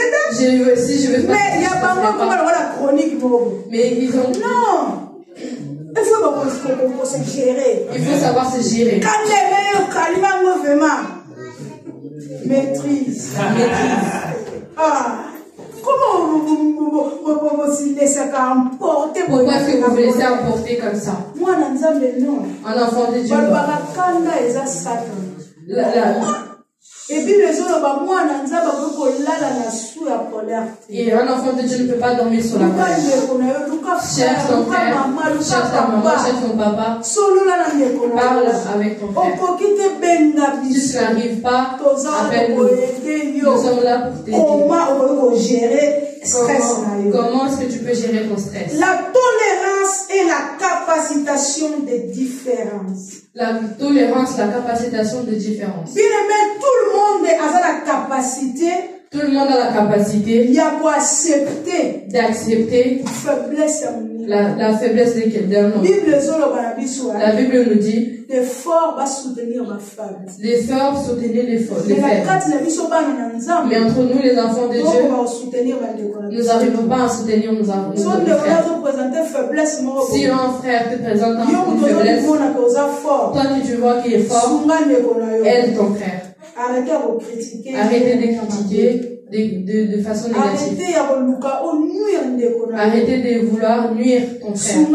Si je veux pas. Mais il y a pas moi comme la chronique. Mais ils ont. Non! Il faut se gérer. Il faut savoir se gérer. Quand les meilleurs maîtrise. Ah! Comment vous laissez emporter? Pourquoi est-ce que vous vous laissez emporter comme ça? Moi, non. Un enfant de Dieu. Et puis les autres, et un enfant de Dieu ne peut pas dormir sur la terre. Cherche ton frère, cherche ta maman, cherche ton papa. Parle avec ton frère. Si tu n'arrives pas, appelle-nous. Nous sommes là pour t'aider. Comment est-ce que tu peux gérer ton stress? La tolérance et la capacitation de différence. La tolérance, la capacitation de différence. Bien aimé, tout le monde a la capacité. Tout le monde a la capacité d'accepter faiblesse la faiblesse d'un homme. La Bible nous dit les forts vont soutenir ma femme. Les forts soutenir les faibles. Mais entre nous, les enfants de Dieu, nous n'arrivons pas à soutenir nos frères. Si un frère te présente une faiblesse, toi tu vois qu'il est fort, aide ton frère. Arrêtez de critiquer de façon négative. Arrêtez de vouloir nuire ton frère.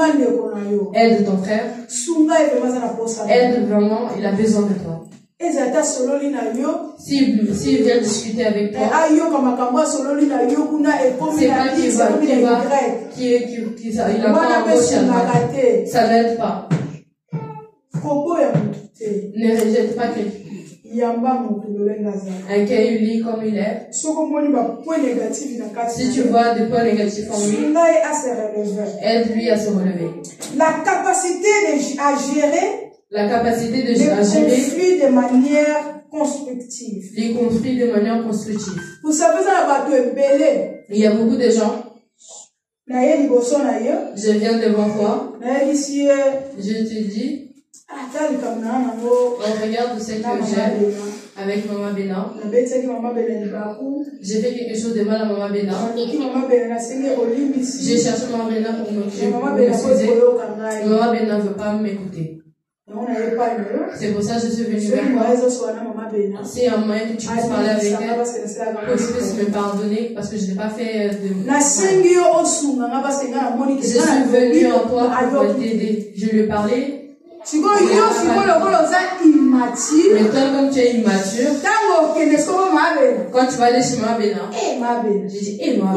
Aide ton frère. Aide vraiment, il a besoin de toi. S'il vient discuter avec toi, c'est pas qu'il a pas un gauche à droite. Ça n'aide pas. Ne rejette pas quelqu'un. Accueille-lui comme il est. Si tu vois des points négatifs en lui, aide-lui à se relever. La capacité à gérer les conflits de manière constructive. Les conflits de manière constructive. Vous savez, il y a beaucoup de gens. Je viens devant toi. Je te dis. On regarde ce que j'ai avec Maman Bénin. J'ai fait quelque chose de mal à Maman Bénin. J'ai cherché Maman Bénin pour m'excuser. Maman Bénin ne veut pas m'écouter. C'est pour ça que je suis venue vers toi. C'est un moyen que tu puisses parler avec elle, que tu puisses me pardonner parce que je n'ai pas fait de. Je suis venue en toi pour t'aider. Je lui ai parlé. Mais toi, comme tu es immature, quand tu vas aller chez Maman Bénin, j'ai dit, hé, Maman,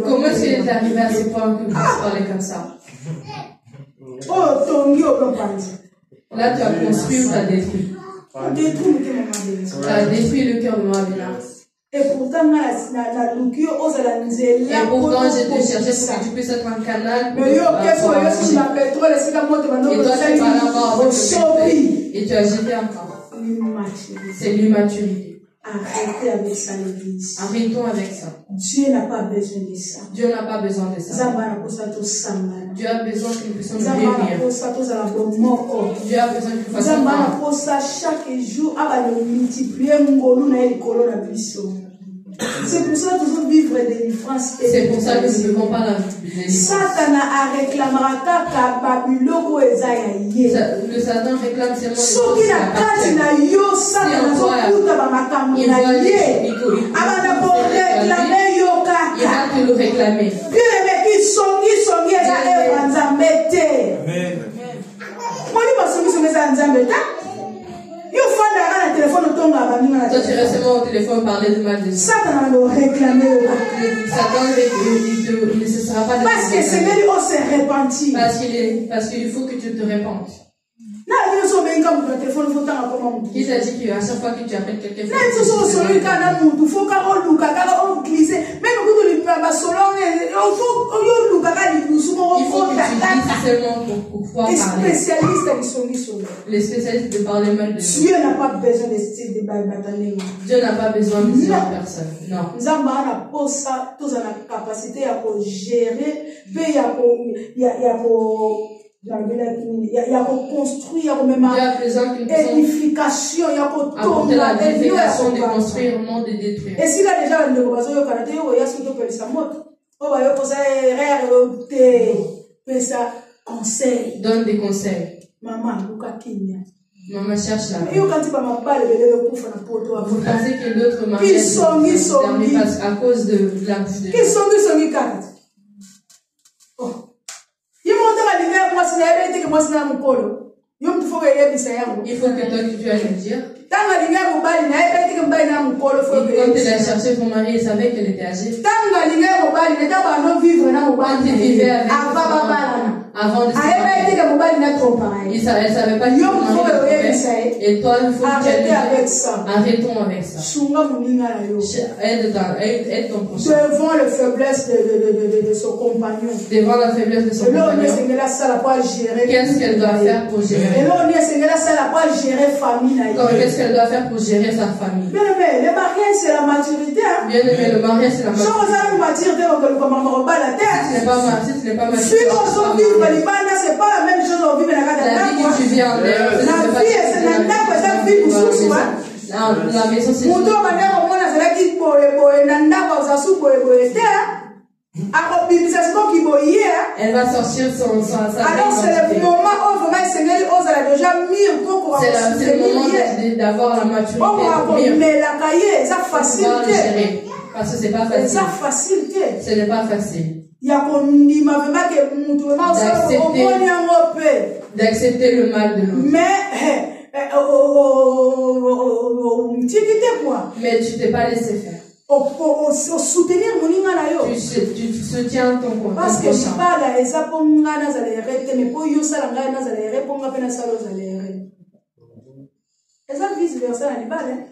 comment est-ce qu'il est arrivé à ce point que vous parlez comme ça? Là, tu as construit ou tu as détruit? Tu as détruit le cœur de Maman Bénin. Et pourtant, je te cherchais pour que tu puisses être un canal. Et toi, tu vas l'avoir et tu as jeté encore. C'est l'immaturité. Arrêtez avec ça, l'église. Arrêtons avec ça. Dieu n'a pas besoin de ça. Dieu n'a pas besoin de ça. Dieu a besoin que nous puissions nous réunir. Dieu a besoin que nous fassions chaque jour, multiplier c'est pour ça que nous devons vivre des délivrances. C'est pour ça que nous ne devons pas la vivre. Satan a réclamé le Satan réclame seulement ce qui appartient. Il va te le réclamer. Toi, tu restes seulement au téléphone parler de mal de Satan va réclamer. Satan ne cessera pas de parce que c'est lui qui s'est repenti. Parce qu'il faut que tu te répandes. Qui t'a dit qu'à chaque fois que tu appelles quelqu'un, il faut que tu dises seulement pour pouvoir parler. Les spécialistes de parler mal de Dieu n'a pas besoin de style de bataille. Dieu n'a pas besoin de personne. Non. Nous avons la capacité à gérer, il y a construire, même édification, il y a apporter la édification de construire, non de détruire. Et si là déjà, il y a ce conseil. Donne des conseils. Maman, cherche la paix. Vous pensez que l'autre mariage est à cause de la bouche de Dieu. Il faut que toi tu ailles le dire. Et quand elle a cherché ton mari, il savait qu'elle était âgée. Quand il vivait avec avant de se marier. Elle savait pas que et toi, il faut arrêtez avec ça. Arrêtons avec ça. Aide ton prochain. Devant la faiblesse de son compagnon. Devant la faiblesse de son compagnon. Qu'est-ce qu'elle doit faire pour gérer? Qu'est-ce qu'elle doit faire pour gérer sa famille? Bien aimé, le mariage c'est la maturité. Bien aimé, le mariage c'est la maturité. Si tu n'es pas mature, c'est pas la même chose au vivre la vie que tu vis en l'air. La maison c'est elle va sortir sa alors c'est le moment où vraiment Seigneur déjà mis c'est le moment d'avoir la maturité mais la cahier ça facilité parce que c'est pas facile. Ça facilité. Ce n'est pas facile. D'accepter le mal de l'autre. Mais tu t'es pas laissé faire. Soutenir mon tu soutiens ton compte. Parce que je parle à ça pour moi,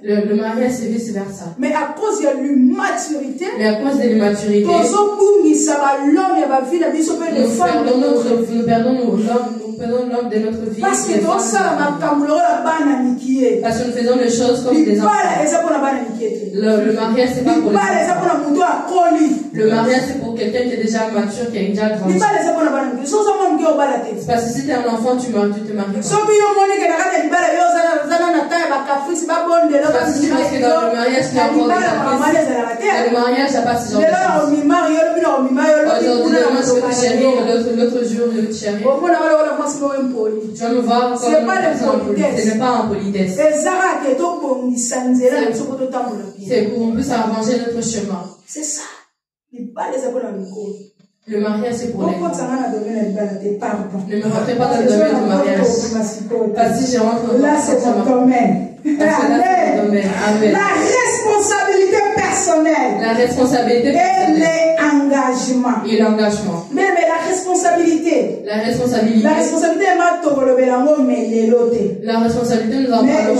le mariage c'est vice versa. Mais à cause de l'immaturité, nous perdons l'homme de notre vie. Parce que nous faisons les choses comme des enfants. Le mariage c'est pas pour les enfants. Le mariage c'est pour quelqu'un qui est déjà mature, qui est déjà grandi. Parce que si tu es un enfant, tu te maries. Parce que dans le mariage, il y a encore des caprices. Le mariage, ça passe ce genre de choses. Aujourd'hui, demain, je vais te chérir, l'autre jour, je vais te chérir. Tu vas me voir comme une personne impolite. Ce n'est pas en politesse. C'est pour qu'on puisse arranger notre chemin. C'est ça. Le mariage, c'est pour les femmes. Ne me rentrez pas dans le domaine du mariage. Parce que je rentre là, c'est mon domaine. Amen. La responsabilité personnelle. La responsabilité personnelle. Et l'engagement. Et l'engagement. Mais la responsabilité. La responsabilité. La responsabilité, nous en parlons.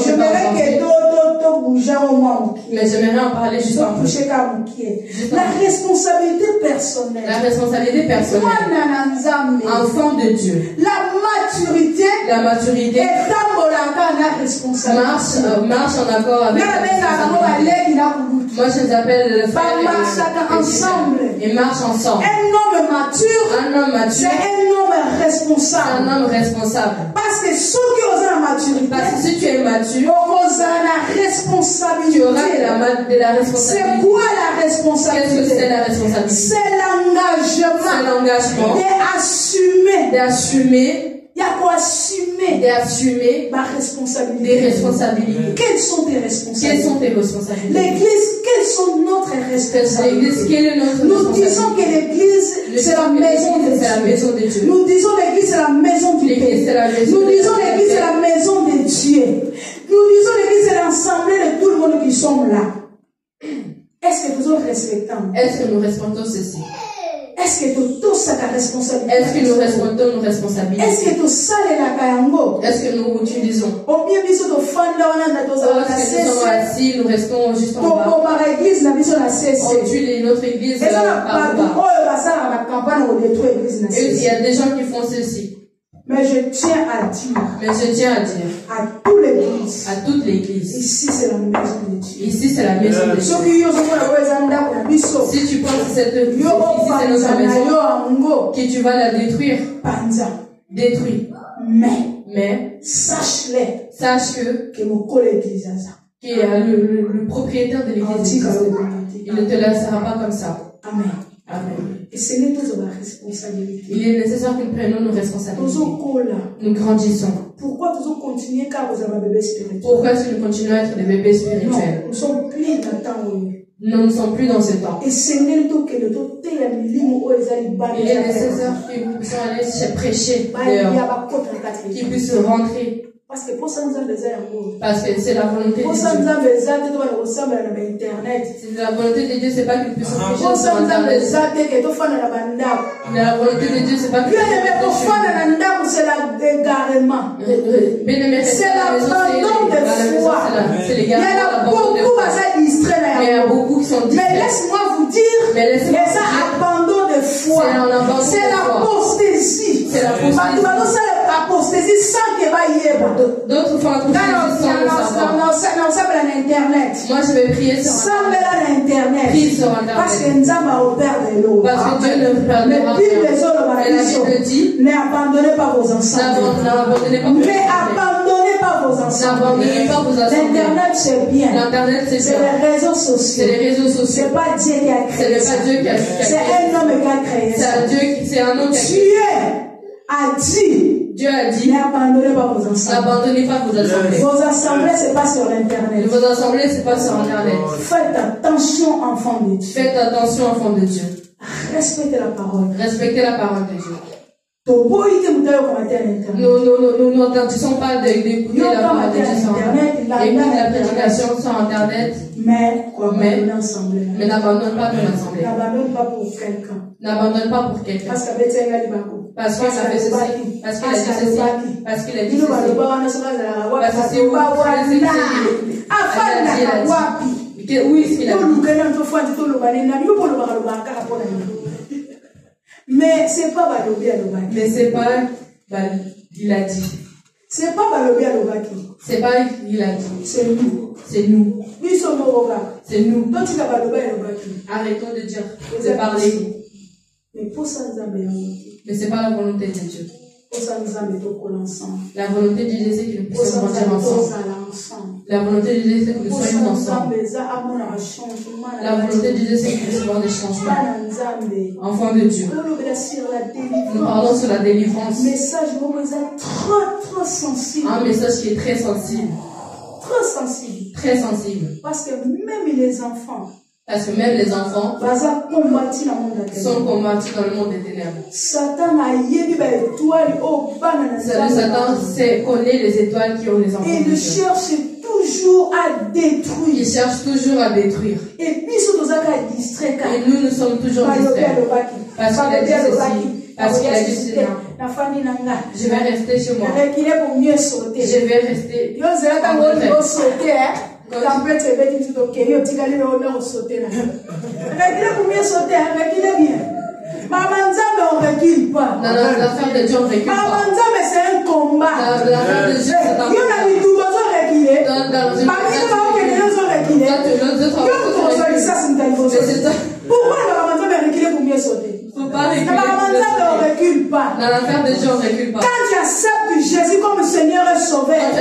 mais je j'aimerais en parler juste un peu. La responsabilité personnelle. La responsabilité personnelle. Enfant de Dieu. La maturité. Marche en accord avec la responsabilité. Moi je les appelle le frère et marche ensemble. Un homme mature. C'est un homme responsable. Parce que ceux qui ont la maturité. Parce que si tu es mature, tu auras de la responsabilité. C'est quoi la responsabilité? Qu'est-ce que c'est la responsabilité? C'est l'engagement. D'assumer. Il y a pour assumer ma responsabilité. Des responsabilités. Quelles sont tes responsabilités? L'église, quelles sont notre responsabilités? Nous disons que l'église, c'est la maison de Dieu. Nous disons l'église, c'est la maison du Père. Nous disons l'église, c'est la maison de Dieu. Nous disons l'église, c'est l'assemblée de tout le monde qui sommes là. Est-ce que nous respectons? Est-ce que nous respectons ceci? Est-ce que tu tous ta responsabilité? Est-ce que nous respectons nos responsabilités? Est-ce que tu sales la kayango? Est-ce que nous utilisons? Au bien biso de fanda wana na nous sommes assis, nous restons juste en bas. Pour par église na biso na cesse. On tue notre église par bas. Et il y a des gens qui font ceci. Mais je tiens à dire. À toute l'église. Ici c'est la maison de Dieu. Ici c'est la maison de Dieu. Si tu penses que cette église c'est notre maison, que tu vas la détruire. Détruis. Mais sache que le propriétaire de l'église, il ne te laissera pas comme ça. Amen. Et ce n'est pas la responsabilité. Il est nécessaire que nous prenions nos responsabilités. Nous grandissons. Pourquoi nous continuons car vous avez un bébé spirituel? Pourquoi est-ce que nous continuons à être des bébés spirituels? Nous sommes plus dans le temps. Nous ne sommes plus dans ce temps. Et c'est il est nécessaire que nous puissions aller prêcher dehors, qu'ils puissent rentrer. Parce que pour ça, nous avons besoin d'amour. Parce que c'est la volonté de Pour Dieu. ça, nous avons besoin de Internet. C'est la volonté de Dieu, c'est pas que nous puissions prêcher Pour ça, sur nous avons Internet. besoin de Mais la volonté de Dieu, c'est pas que nous bien aimé, pour faire c'est l'égarement. C'est l'abandon de foi. C'est Il y l'égarement. en a beaucoup qui sont distraits. Mais il y a beaucoup qui sont distraits. Mais laisse-moi vous dire, c'est abandon de foi. C'est l'apostasie. C'est l'apostasie. L'apostasie sans que d'autres font l'apostasie sans le savoir. Internet. Moi, je vais prier sur Internet. Prie sur Internet. Parce que nous avons opéré de l'eau. Parce que Dieu ne perdra rien. Et la Bible dit, n'abandonnez pas vos enfants. N'abandonnez pas vos Mais abandonnez pas vos enfants. N'abandonnez pas vos enfants. L'Internet, c'est bien. L'Internet, c'est bien. les réseaux sociaux. C'est les réseaux sociaux. C'est pas Dieu qui a créé. C'est pas Dieu qui a créé. C'est un homme qui a créé. C'est un homme qui a créé. Dieu a dit. Dieu a dit. N'abandonnez pas vos assemblées. N'abandonnez pas vos assemblées. Vos assemblées, c'est pas sur l'Internet. Vos assemblées, c'est pas sur Internet. Faites attention, enfants de Dieu. Faites attention, enfants de Dieu. Respectez la parole. Respectez la parole de Dieu. Nous n'entendons pas d'écouter la parole de Dieu sur Internet. Écoute la prédication sur Internet. Mais n'abandonne pas ton assemblée. N'abandonne pas pour quelqu'un. N'abandonne pas pour quelqu'un. Parce que ça fait ceci. Parce qu'il a dit ceci. Parce qu'il a dit ceci. Parce que si vous oui, ce qu'il a dit. Mais c'est pas Balobi Alobaki. Mais c'est pas il a dit. C'est pas Balobi Alobaki. C'est pas il a dit. C'est nous. C'est nous. C'est nous. Toi tu vas Balobi Alobaki. Arrêtons de dire. De parler. Mais pour ça nous avons. Mais c'est pas la volonté de Dieu. Pour ça nous avons ensemble. La volonté de Dieu c'est que nous puissions grandir ensemble. La volonté de Dieu c'est que nous soyons ensemble. La volonté de Dieu c'est que nous puissions avoir des changements. Enfants de Dieu. Nous parlons sur la délivrance. Message très sensible. Un message qui est très sensible. Très sensible. Très sensible. Parce que même les enfants. Parce que même les enfants sont combattus dans le monde des ténèbres. Satan connaît les étoiles qui ont les enfants. Et il cherche toujours à détruire. Il cherche toujours à détruire. Et puis nous sommes toujours distraits. Parce qu'il a dit ceci. Parce qu'il a dit ceci. Je vais rester chez moi. Je vais rester. Quand peut être bête, tu dois qu'il y ait un sauter là. Reculez pour mieux sauter, reculez bien. Maman Nzambe, on recule pas. Dans l'affaire de Dieu, on recule pas. Maman Nzambe, c'est un combat. Dans l'affaire de Dieu, c'est un combat. Il y en a eu tout, on a reculé. Parmi nous, on a reculé. Pourquoi Maman Nzambe a reculé pour mieux sauter? Maman Nzambe, on recule pas. Dans l'affaire de Dieu, on recule pas. Quand tu acceptes Jésus comme Seigneur et Sauveur, tu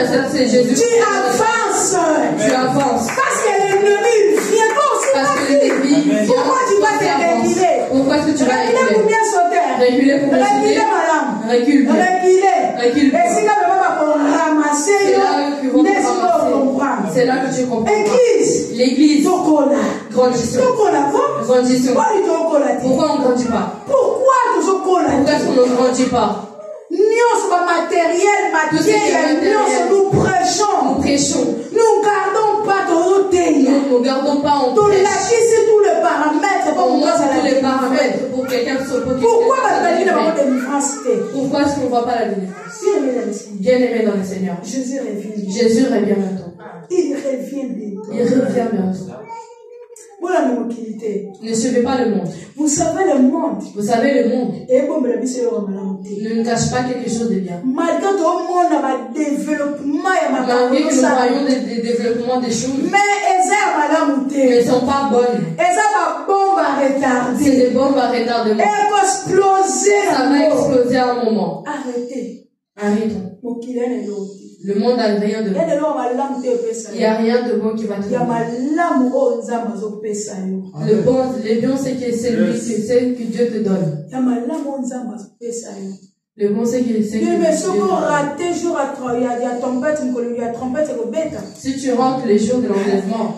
avances. Tu avances. Parce que l'ennemi vient aussi. Parce que l'ennemi vient. Pourquoi tu vas te reculer? Pourquoi est-ce que tu vas reculer? Pour bien sauter. Reculer pour bien sauter. Reculer, madame. Recule bien. Recule. Et si quand même pas pour ramasser, c'est là que tu comprends. Église. L'église. Grandissons. Grandissons. Pourquoi on ne grandit pas? Pourquoi est-ce qu'on ne grandit pas? Nous prêchons. Nous gardons pas Nous gardons pas en tous les paramètres tous les paramètres pour quelqu'un se pose. Pourquoi est-ce qu'on ne voit pas la délivrance? Bien aimé dans le Seigneur. Jésus revient bientôt. Il revient bientôt. Ne suivez pas le monde. Vous savez le monde. Ne cache pas quelque chose de bien. Malgré que nous voyons des développements des choses. Mais elles ne sont pas bonnes. C'est des bombes à retardement. Ça va exploser à un moment. Arrêtons. Le monde n'a rien de bon. Il n'y a rien de bon qui va te donner. Le bien, c'est que Dieu te donne. Le bon, c'est que Dieu te donne. Si tu rentres les jours de l'enlèvement,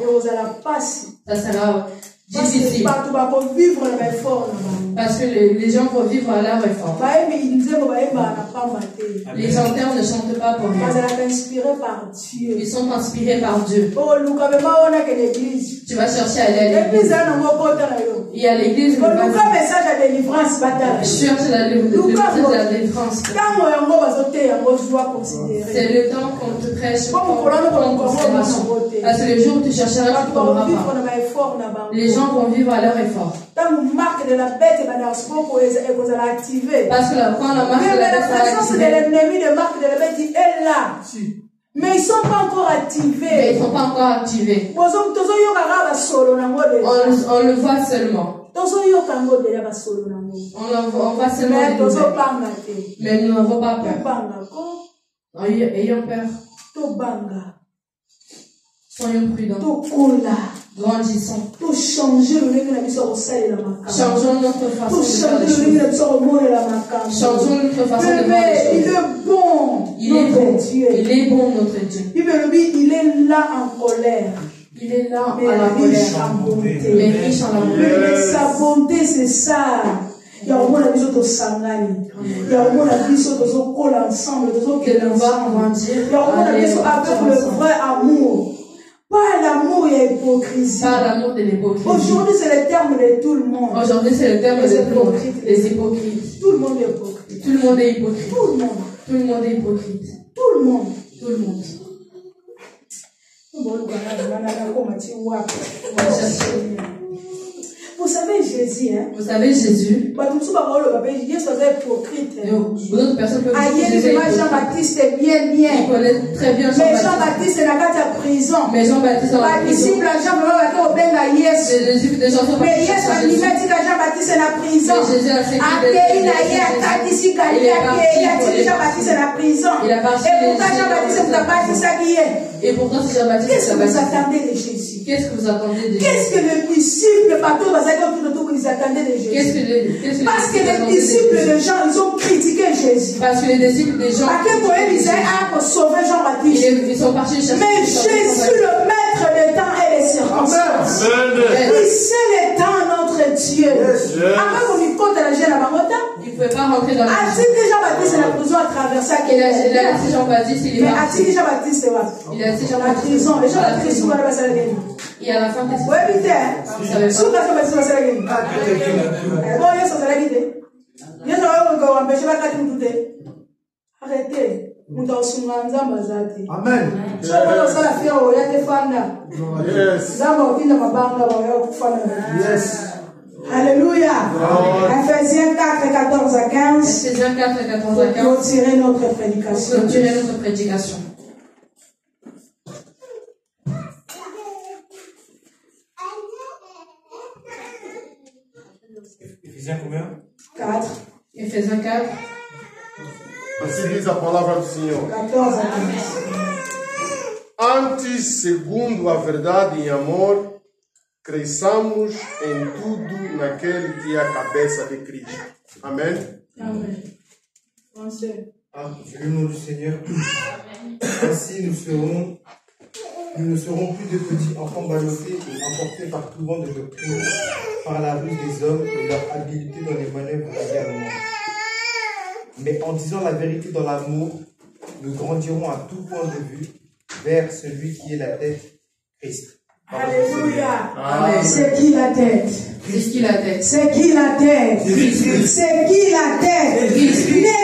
ça sera difficile. Parce que les gens vont vivre à leur effort. Les chanteurs ne chantent pas pour rien. Ils sont inspirés par Dieu. Tu vas chercher à aller à l'église. Il y a l'église. Cherche la délivrance. C'est le temps qu'on te prêche. Parce que le jour où tu chercheras, tu ne trouveras pas. Les gens vont vivre à leur effort. Parce que quand la marque de la bête est là. Mais ils ne sont pas encore activés. On le voit seulement. On voit seulement les nouvelles. Mais nous n'avons pas peur. Ayons peur. Soyons prudents. Grandissons. Changeons notre façon de faire les choses. Changeons notre façon de faire les choses. Il est bon. Il est bon, notre Dieu. Il est là en colère. Il est là à la colère. Mais riche en amour. Sa bonté, c'est ça. Il y a au moins la vision de Sangani. Il y a au moins la vision de ce col ensemble. Il y a au moins la vision avec le vrai amour. Pas l'amour et l'hypocrisie. Pas l'amour de l'hypocrisie. Aujourd'hui, c'est le terme de tout le monde. Aujourd'hui, c'est le terme de tout le monde. Les hypocrites. Tout le monde est hypocrite. Tout le monde est hypocrite. Tout le monde. Tout le monde est hypocrite. Tout le monde. Tout le monde. Vous savez Jésus, hein? Vous savez Jésus. D'autres personnes peuvent dire Jean-Baptiste est bien. Il connaît très bien Jean-Baptiste. Mais Jean-Baptiste est dans la prison. Mais Jean-Baptiste est la prison. Les disciples de Jean-Baptiste. Mais Jean-Baptiste est la prison. Jean-Baptiste est la prison. Et pourtant c'est Jean-Baptiste. Qu'est-ce que vous attendez de Jésus? Qu'est-ce que vous attendez de Jésus? Qu'est-ce que les disciples partout ils attendaient de Jésus? Parce que les disciples de Jean, ils ont critiqué Jésus. Parce que les disciples de Jean, ils ont sauvé Jean-Baptiste. Ils sont partis chercher. Mais Jésus, le maître des temps et des circonstances, il sait les temps, notre Dieu. Après qu'on y compte la jeune Amarota, il ne pouvait pas rentrer dans la prison. A-t-il que Jean-Baptiste est la prison à travers ça? Il a laissé Jean-Baptiste, il est parti. Mais a-t-il que Jean-Baptiste est là? Il a laissé la prison. Les gens de la prison, ils vont passer la guerre. Et à la fin, qu'est-ce que ouais, vite, hein? Vous savez pas. Sous la Jean-Baptiste va se la guerre. Bon, il y a ça, la guerre. Il y a ça, on va empêcher la carte de tout. Arrêtez. Amen. Yes. Alléluia. Ephésiens 4, 14 à 15. Ephésiens 4, 14 à 15. Pour clôturer notre prédication. Ephésiens combien? 4. Ephésiens 4. Assim diz a palavra do Senhor. 14 a 15. Antes, segundo a verdade em amor, cresçamos em tudo naquele que é a cabeça de Cristo. Amém? Amém. Le nom du Seigneur. Ainsi, nous ne serons plus de petits enfants ballottés et emportés par tout vent de doctrine, par la ruse des hommes et leur habileté dans les manœuvres également. Mais en disant la vérité dans l'amour, nous grandirons à tout point de vue vers celui qui est la tête, Christ. Alléluia. C'est qui la tête? C'est qui la tête? C'est qui la tête? C'est qui la tête? Ne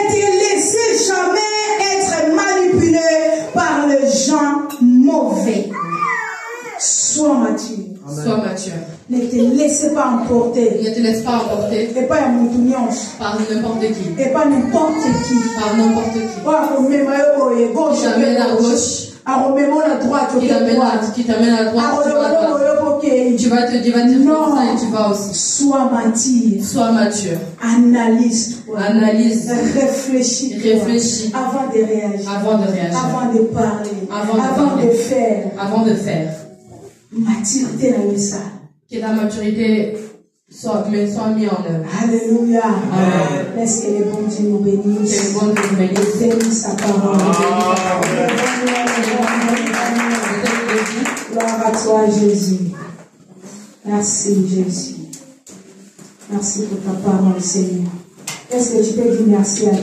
te laissez jamais être manipulé par les gens mauvais. Sois mature. Sois mature. Ne te laissez pas emporter. Ne te laisse pas emporter. Et pas à mon par n'importe qui. Et pas n'importe qui. Par n'importe qui. Gauche, qui t'amène à gauche. À droite. Qui t'amène à droite. Tu vas te dire non, ça et tu vas aussi. Sois mature. Sois mature. Analyse. Réfléchis. Avant de réagir. Avant de parler. Avant de faire. Maturité dans le ça. Que ta maturité soit mise en œuvre. Alléluia. Laisse que les bons Dieu nous bénissent. Que les bons Dieu nous bénissent. Bénisse sa parole. Gloire à toi, Jésus. Merci Jésus. Merci pour ta parole, Seigneur. Est-ce que tu peux dire merci à Dieu?